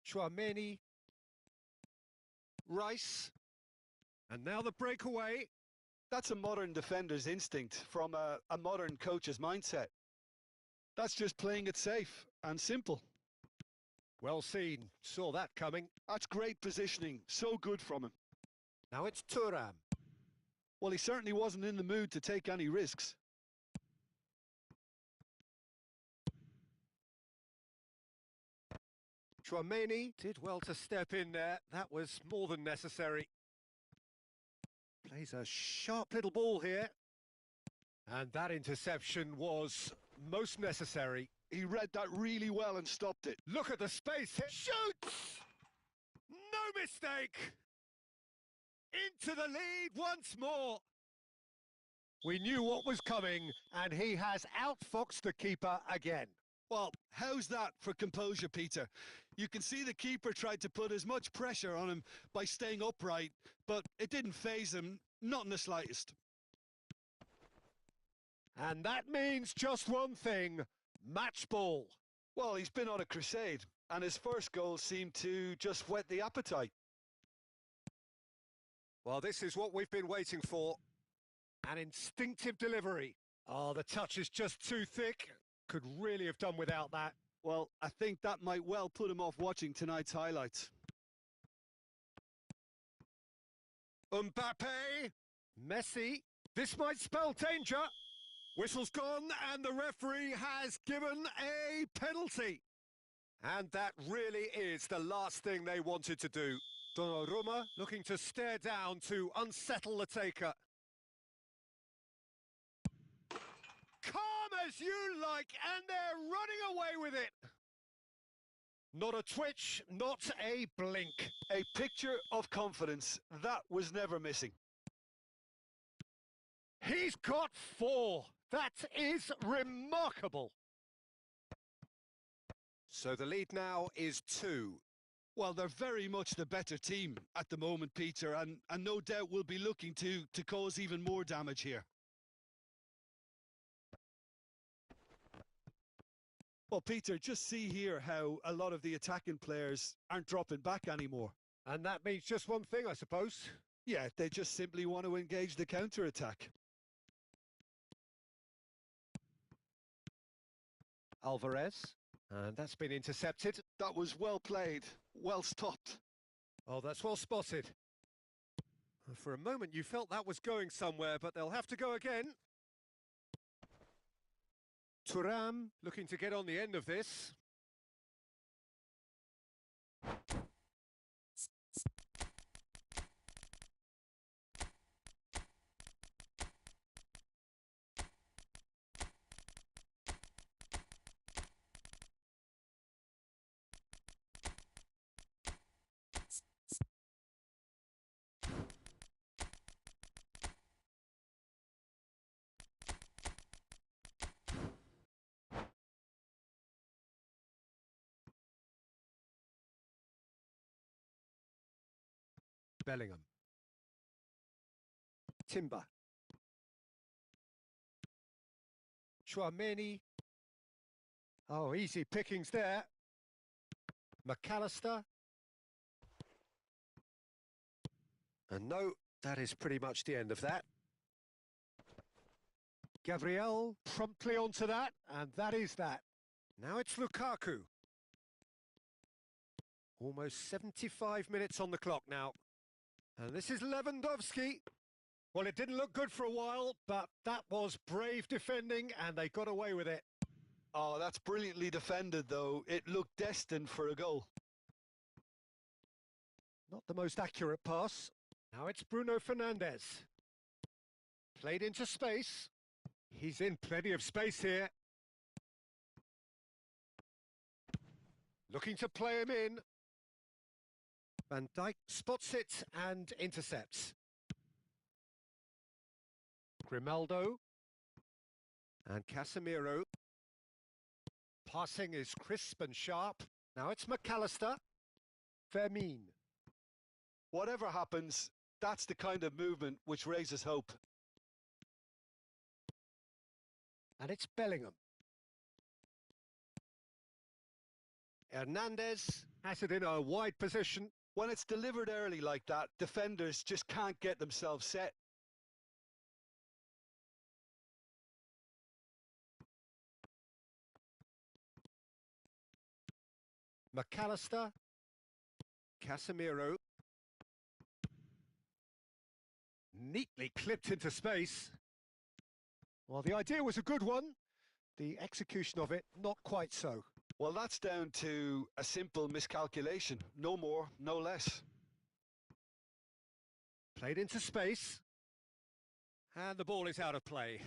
A: Chouameni. Rice. And now the breakaway.
B: That's a modern defender's instinct from a modern coach's mindset. That's just playing it safe and simple.
A: Well seen. Saw that coming.
B: That's great positioning. So good from him.
A: Now it's Thuram.
B: Well, he certainly wasn't in the mood to take any risks.
A: Chouameni did well to step in there. That was more than necessary. Plays a sharp little ball here. And that interception was most necessary.
B: He read that really well and stopped it.
A: Look at the space here. Shoots! No mistake! Into the lead once more. We knew what was coming, and he has outfoxed the keeper again.
B: Well, how's that for composure, Peter? You can see the keeper tried to put as much pressure on him by staying upright, but it didn't faze him, not in the slightest.
A: And that means just one thing, match ball.
B: Well, he's been on a crusade, and his first goal seemed to just whet the appetite.
A: Well, this is what we've been waiting for. An instinctive delivery. Oh, the touch is just too thick. Could really have done without that.
B: Well, I think that might well put him off watching tonight's highlights.
A: Mbappe. Messi. This might spell danger. Whistle's gone and the referee has given a penalty. And that really is the last thing they wanted to do. Donnarumma looking to stare down to unsettle the taker. Calm as you like, and they're running away with it. Not a twitch, not a blink.
B: A picture of confidence. That was never missing.
A: He's got 4. That is remarkable. So the lead now is 2.
B: Well, they're very much the better team at the moment, Peter, and no doubt will be looking to cause even more damage here. Well, Peter, just see here how a lot of the attacking players aren't dropping back anymore.
A: And that means just one thing, I suppose.
B: Yeah, they just simply want to engage the counter-attack.
A: Alvarez. And that's been intercepted.
B: That was well played, well stopped.
A: Oh, that's well spotted. For a moment you felt that was going somewhere, but they'll have to go again. Thuram looking to get on the end of this. Bellingham. Timber. Chouameni. Oh, easy pickings there. McAllister. And no, that is pretty much the end of that. Gabriel promptly onto that, and that is that. Now it's Lukaku. Almost 75 minutes on the clock now. And this is Lewandowski. Well, it didn't look good for a while, but that was brave defending, and they got away with it.
B: Oh, that's brilliantly defended, though. It looked destined for a goal.
A: Not the most accurate pass. Now it's Bruno Fernandes. Played into space. He's in plenty of space here. Looking to play him in. Van Dijk spots it and intercepts. Grimaldo. And Casemiro. Passing is crisp and sharp. Now it's McAllister. Fermin.
B: Whatever happens, that's the kind of movement which raises hope.
A: And it's Bellingham. Hernandez has it in a wide position.
B: When it's delivered early like that, defenders just can't get themselves set.
A: McAllister. Casemiro. Neatly clipped into space. Well, the idea was a good one. The execution of it, not quite so.
B: Well, that's down to a simple miscalculation. No more, no less.
A: Played into space. And the ball is out of play.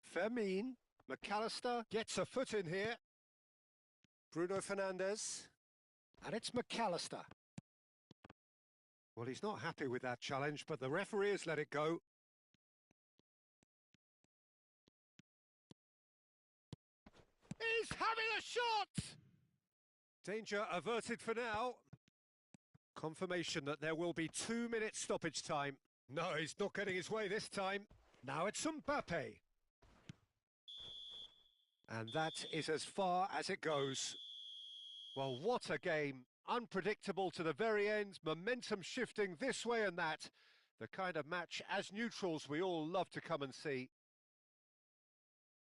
A: Fermin. McAllister gets a foot in here. Bruno Fernandes. And it's McAllister. Well, he's not happy with that challenge, but the referee has let it go. He's having a shot! Danger averted for now. Confirmation that there will be 2 minutes stoppage time. No, he's not getting his way this time. Now it's Mbappe. And that is as far as it goes. Well, what a game. Unpredictable to the very end, momentum shifting this way and that. The kind of match, as neutrals, we all love to come and see.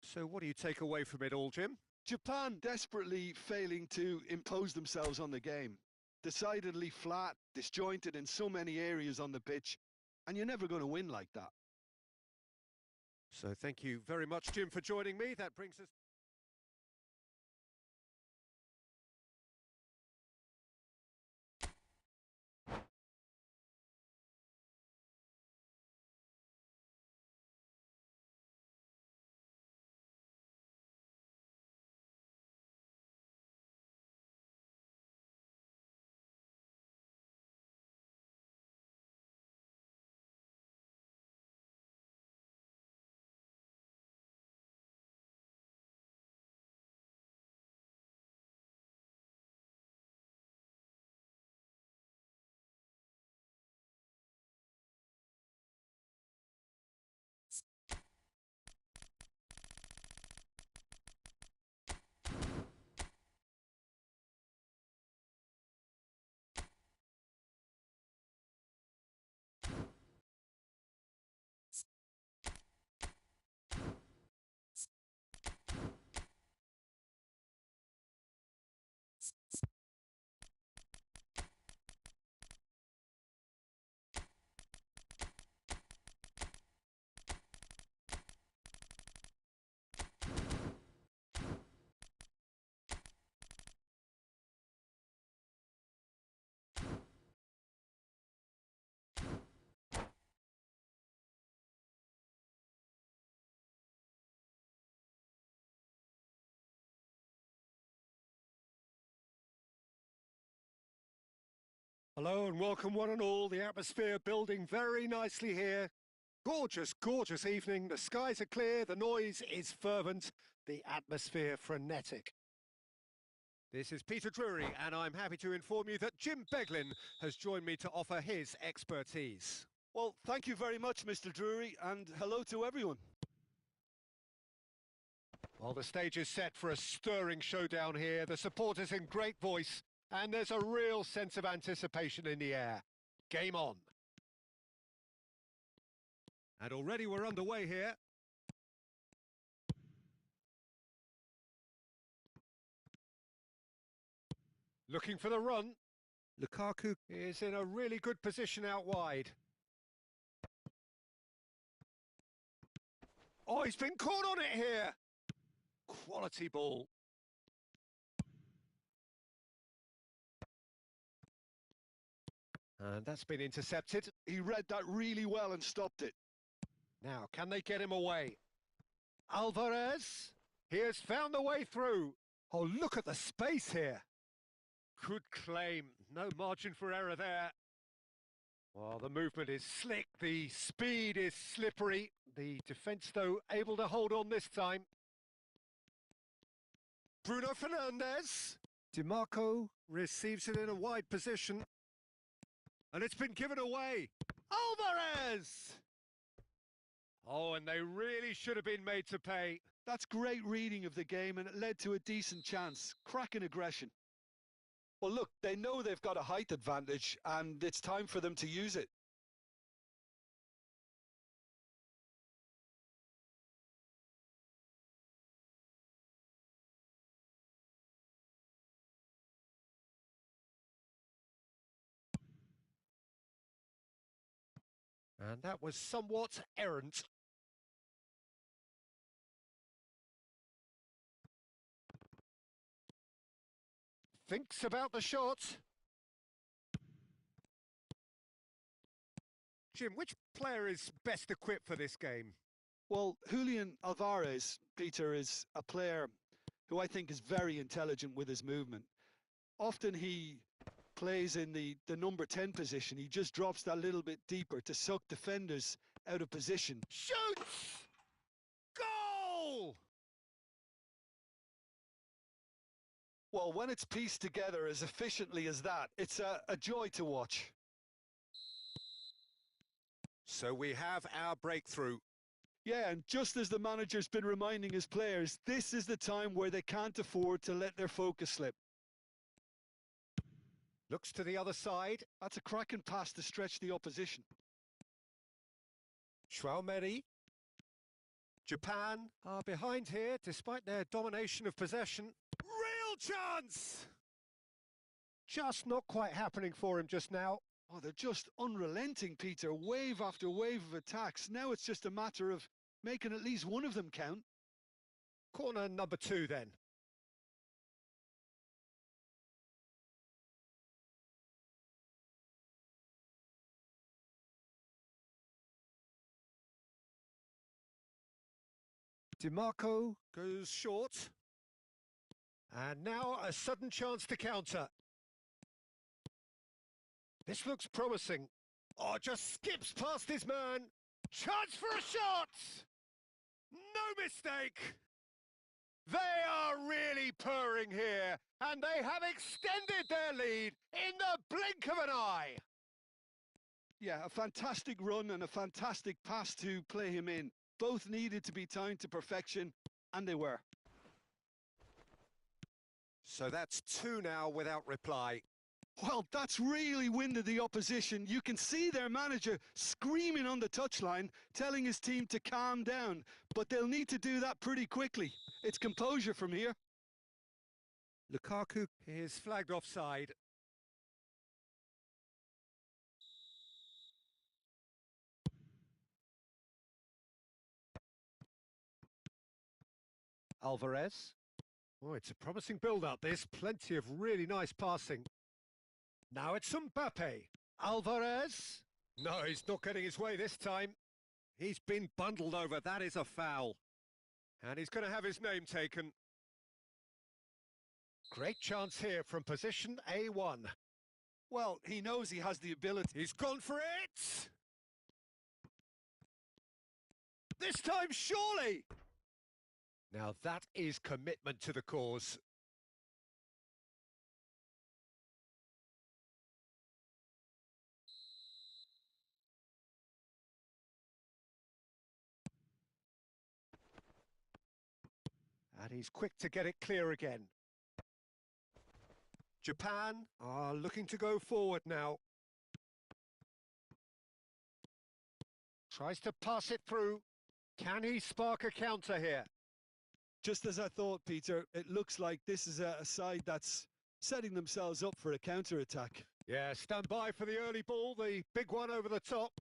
A: So what do you take away from it all, Jim?
B: Japan desperately failing to impose themselves on the game. Decidedly flat, disjointed in so many areas on the pitch, and you're never going to win like that.
A: So thank you very much, Jim, for joining me. That brings us... Hello and welcome one and all. The atmosphere building very nicely here. Gorgeous, gorgeous evening. The skies are clear, the noise is fervent, the atmosphere frenetic. This is Peter Drury, and I'm happy to inform you that Jim Beglin has joined me to offer his expertise.
B: Well, thank you very much, Mr. Drury, and hello to everyone.
A: Well, the stage is set for a stirring showdown here. The supporters in great voice, and there's a real sense of anticipation in the air. Game on. And already we're underway here. Looking for the run. Lukaku is in a really good position out wide. Oh, he's been caught on it here. Quality ball. And that's been intercepted.
B: He read that really well and stopped it.
A: Now, can they get him away? Alvarez, he has found the way through. Oh, look at the space here. Good claim, no margin for error there. Well, the movement is slick, the speed is slippery. The defence, though, able to hold on this time. Bruno Fernandes. DiMarco receives it in a wide position. And it's been given away. Alvarez! Oh, and they really should have been made to pay.
B: That's great reading of the game, and it led to a decent chance. Cracking aggression. Well, look, they know they've got a height advantage, and it's time for them to use it.
A: And that was somewhat errant. Thinks about the shot. Jim, which player is best equipped for this game?
B: Well, Julian Alvarez, Peter, is a player who I think is very intelligent with his movement. Often he plays in the number 10 position. He just drops that little bit deeper to suck defenders out of position.
A: Shoots! Goal!
B: Well, when it's pieced together as efficiently as that, it's a joy to watch.
A: So we have our breakthrough.
B: Yeah, and just as the manager's been reminding his players, this is the time where they can't afford to let their focus slip.
A: Looks to the other side.
B: That's a cracking pass to stretch the opposition.
A: Schwalmeri. Japan are behind here despite their domination of possession. Real chance! Just not quite happening for him just now.
B: Oh, they're just unrelenting, Peter. Wave after wave of attacks. Now it's just a matter of making at least one of them count.
A: Corner number 2 then. DiMarco goes short. And now a sudden chance to counter. This looks promising. Oh, just skips past his man. Chance for a shot! No mistake! They are really purring here, and they have extended their lead in the blink of an eye.
B: Yeah, a fantastic run and a fantastic pass to play him in. Both needed to be timed to perfection, and they were.
A: So that's 2 now without reply.
B: Well, that's really winded the opposition. You can see their manager screaming on the touchline, telling his team to calm down. But they'll need to do that pretty quickly. It's composure from here.
A: Lukaku is flagged offside. Alvarez. Oh, it's a promising build-up, this. Plenty of really nice passing. Now it's Mbappe. Alvarez. No, he's not getting his way this time. He's been bundled over. That is a foul. And he's going to have his name taken. Great chance here from position A1.
B: Well, he knows he has the ability.
A: He's gone for it! This time, surely! Now that is commitment to the cause. And he's quick to get it clear again. Japan are looking to go forward now. Tries to pass it through. Can he spark a counter here?
B: Just as I thought, Peter, it looks like this is a side that's setting themselves up for a counter-attack.
A: Yeah, stand by for the early ball, the big one over the top.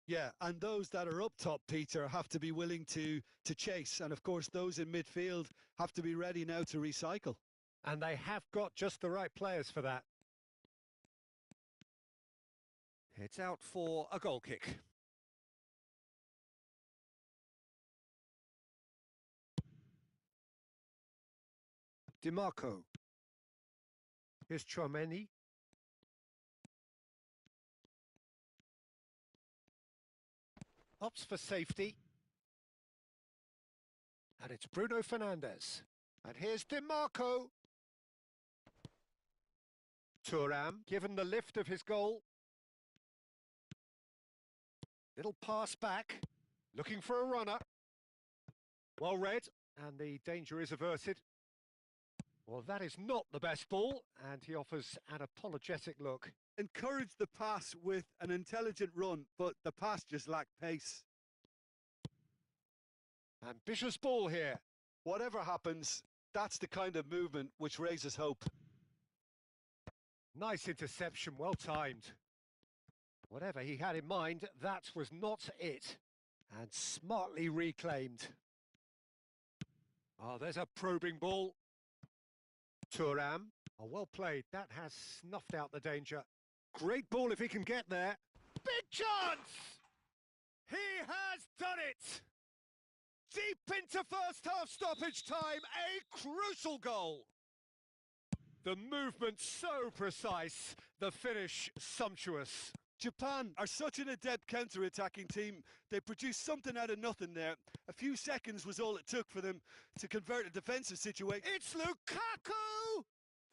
B: Yeah, and those that are up top, Peter, have to be willing to chase. And of course, those in midfield have to be ready now to recycle.
A: And they have got just the right players for that. It's out for a goal kick. DiMarco. Here's Chouameni. Opts for safety. And it's Bruno Fernandes. And here's DiMarco. Thuram, given the lift of his goal. Little pass back. Looking for a runner. Well read. And the danger is averted. Well, that is not the best ball. And he offers an apologetic look.
B: Encouraged the pass with an intelligent run, but the pass just lacked pace.
A: Ambitious ball here.
B: Whatever happens, that's the kind of movement which raises hope.
A: Nice interception, well timed. Whatever he had in mind, that was not it. And smartly reclaimed. Oh, there's a probing ball. Thuram. Oh, well played. That has snuffed out the danger. Great ball if he can get there. Big chance! He has done it! Deep into first half stoppage time, a crucial goal. The movement so precise, the finish sumptuous.
B: Japan are such an adept counter-attacking team. They produced something out of nothing there. A few seconds was all it took for them to convert a defensive situation.
A: It's Lukaku!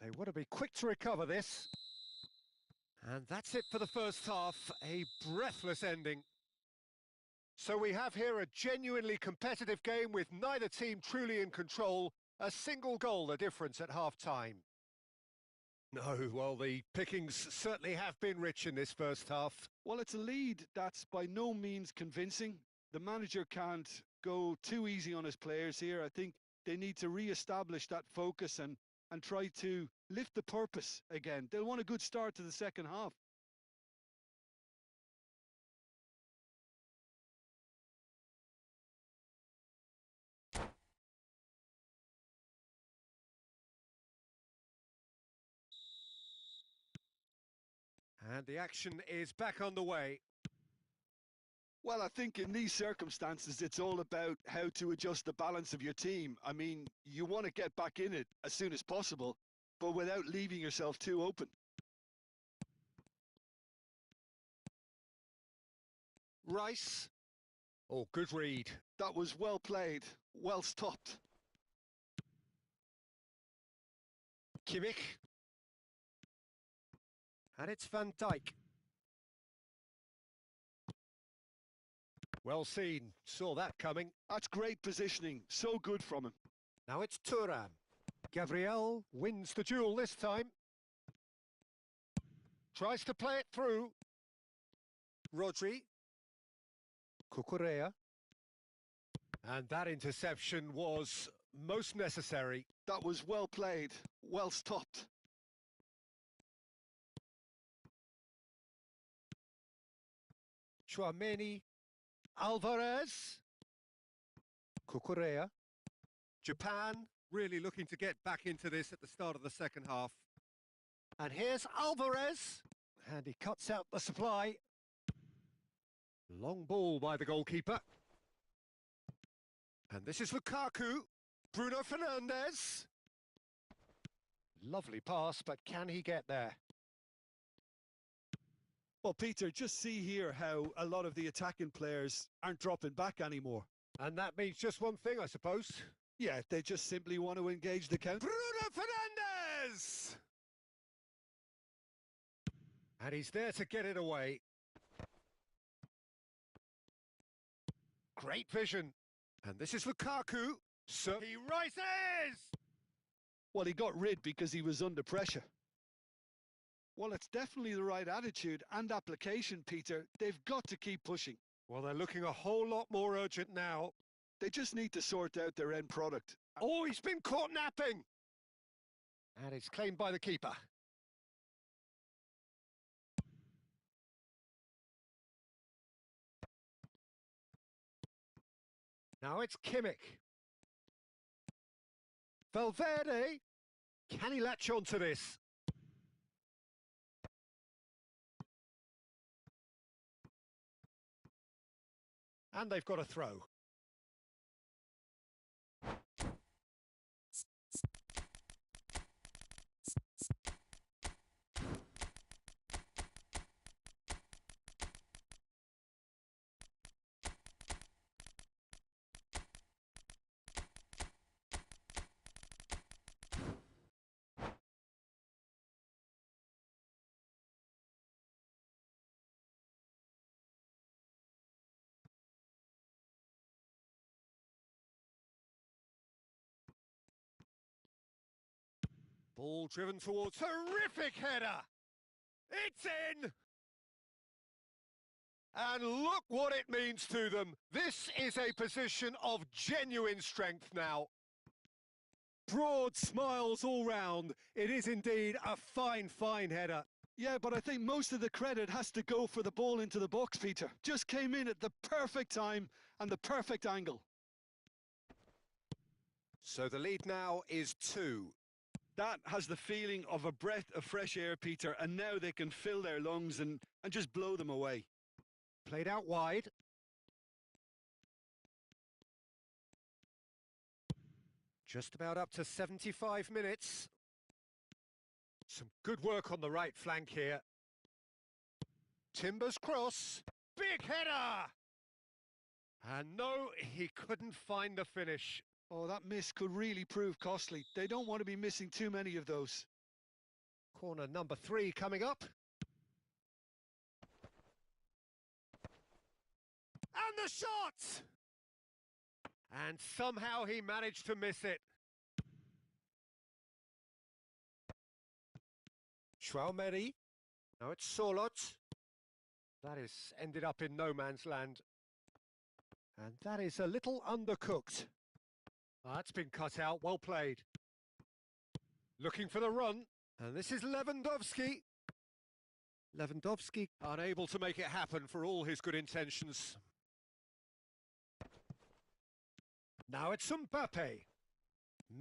A: They want to be quick to recover this. And that's it for the first half, a breathless ending. So we have here a genuinely competitive game with neither team truly in control, a single goal the difference at half-time. No, well, the pickings certainly have been rich in this first half.
B: Well, it's a lead that's by no means convincing. The manager can't go too easy on his players here. I think they need to re-establish that focus and try to lift the purpose again. They'll want a good start to the second half.
A: And the action is back on the way.
B: Well, I think in these circumstances, it's all about how to adjust the balance of your team. I mean, you want to get back in it as soon as possible, but without leaving yourself too open.
A: Rice. Oh, good read.
B: That was well played, well stopped.
A: Kimmich. And it's Van Dijk. Well seen, saw that coming.
B: That's great positioning, so good from him.
A: Now it's Thuram. Gabriel wins the duel this time. Tries to play it through. Rodri. Cucurella. And that interception was most necessary.
B: That was well played, well stopped.
A: Chouameni. Alvarez. Cucurella. Japan really looking to get back into this at the start of the second half. And here's Alvarez. And he cuts out the supply. Long ball by the goalkeeper. And this is Lukaku. Bruno Fernandes. Lovely pass, but can he get there?
B: Well, Peter, just see here how a lot of the attacking players aren't dropping back anymore.
A: And that means just one thing, I suppose.
B: Yeah, they just simply want to engage the counter.
A: Bruno Fernandes! And he's there to get it away. Great vision. And this is Lukaku. So he rises!
B: Well, he got rid because he was under pressure. Well, it's definitely the right attitude and application, Peter. They've got to keep pushing.
A: Well, they're looking a whole lot more urgent now.
B: They just need to sort out their end product.
A: Oh, he's been caught napping! And it's claimed by the keeper. Now it's Kimmich. Valverde. Can he latch on to this? And they've got a throw. Ball driven towards, terrific header! It's in! And look what it means to them. This is a position of genuine strength now. Broad smiles all round. It is indeed a fine, fine header.
B: Yeah, but I think most of the credit has to go for the ball into the box, Peter. Just came in at the perfect time and the perfect angle.
A: So the lead now is 2.
B: That has the feeling of a breath of fresh air, Peter, and now they can fill their lungs and just blow them away.
A: Played out wide. Just about up to 75 minutes. Some good work on the right flank here. Timber's cross. Big header! And no, he couldn't find the finish.
B: Oh, that miss could really prove costly. They don't want to be missing too many of those.
A: Corner number 3 coming up. And the shot! And somehow he managed to miss it. Schwalmeri. Now it's Solot. That is ended up in no man's land. And that is a little undercooked. That's been cut out, well played. Looking for the run, and this is Lewandowski. Lewandowski unable to make it happen for all his good intentions. Now it's Mbappe.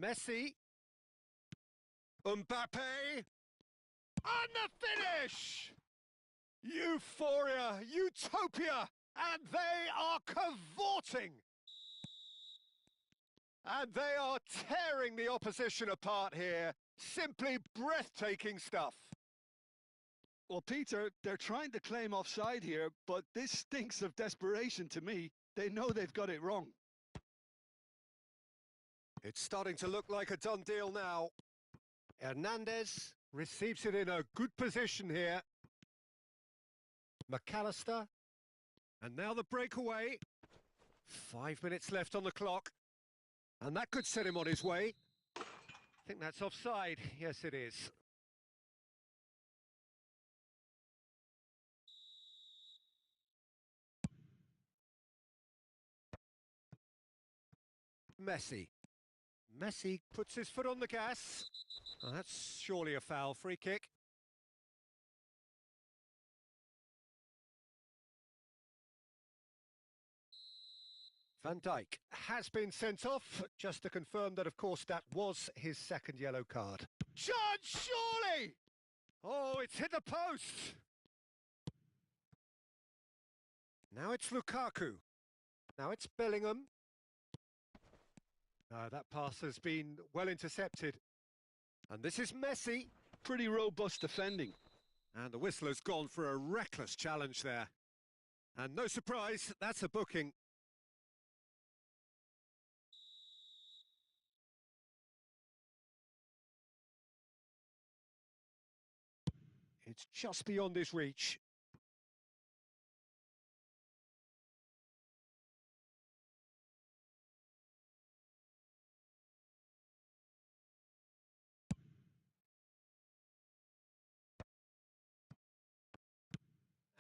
A: Messi. Mbappe. And the finish! Euphoria, utopia, and they are cavorting. And they are tearing the opposition apart here. Simply breathtaking stuff.
B: Well, Peter, they're trying to claim offside here, but this stinks of desperation to me. They know they've got it wrong.
A: It's starting to look like a done deal now. Hernandez receives it in a good position here. McAllister. And now the breakaway. 5 minutes left on the clock. And that could set him on his way. I think that's offside. Yes, it is. Messi. Messi puts his foot on the gas. Oh, that's surely a foul. Free kick. Van Dijk has been sent off, just to confirm that, of course, that was his second yellow card. Chance, surely! Oh, it's hit the post! Now it's Lukaku. Now it's Bellingham. That pass has been well intercepted. And this is Messi.
B: Pretty robust defending.
A: And the whistler's gone for a reckless challenge there. And no surprise, that's a booking. It's just beyond his reach.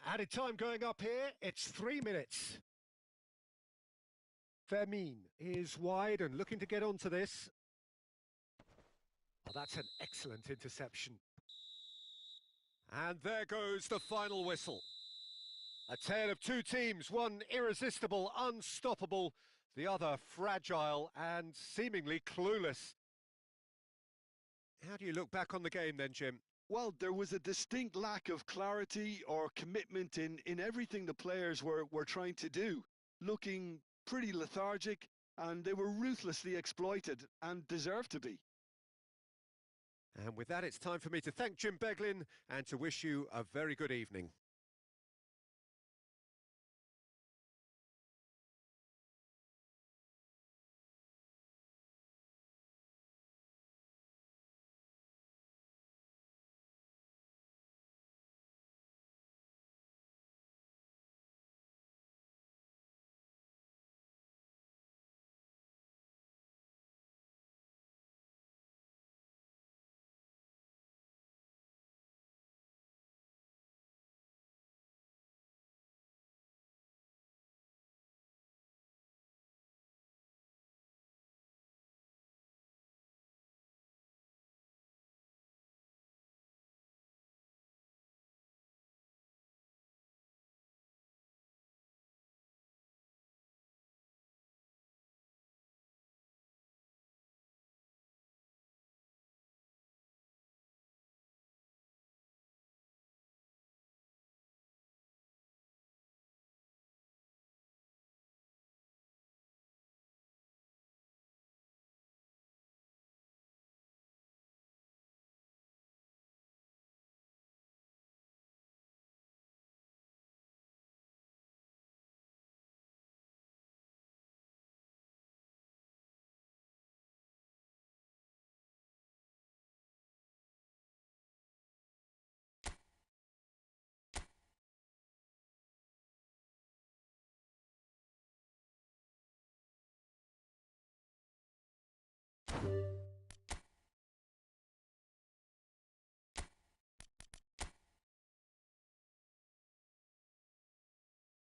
A: Added time going up here, it's 3 minutes. Fermin is wide and looking to get onto this. Oh, that's an excellent interception. And there goes the final whistle. A tale of two teams, one irresistible, unstoppable, the other fragile and seemingly clueless. How do you look back on the game then, Jim?
B: Well, there was a distinct lack of clarity or commitment in everything the players were trying to do. Looking pretty lethargic, and they were ruthlessly exploited and deserved to be.
A: And with that, it's time for me to thank Jim Beglin and to wish you a very good evening.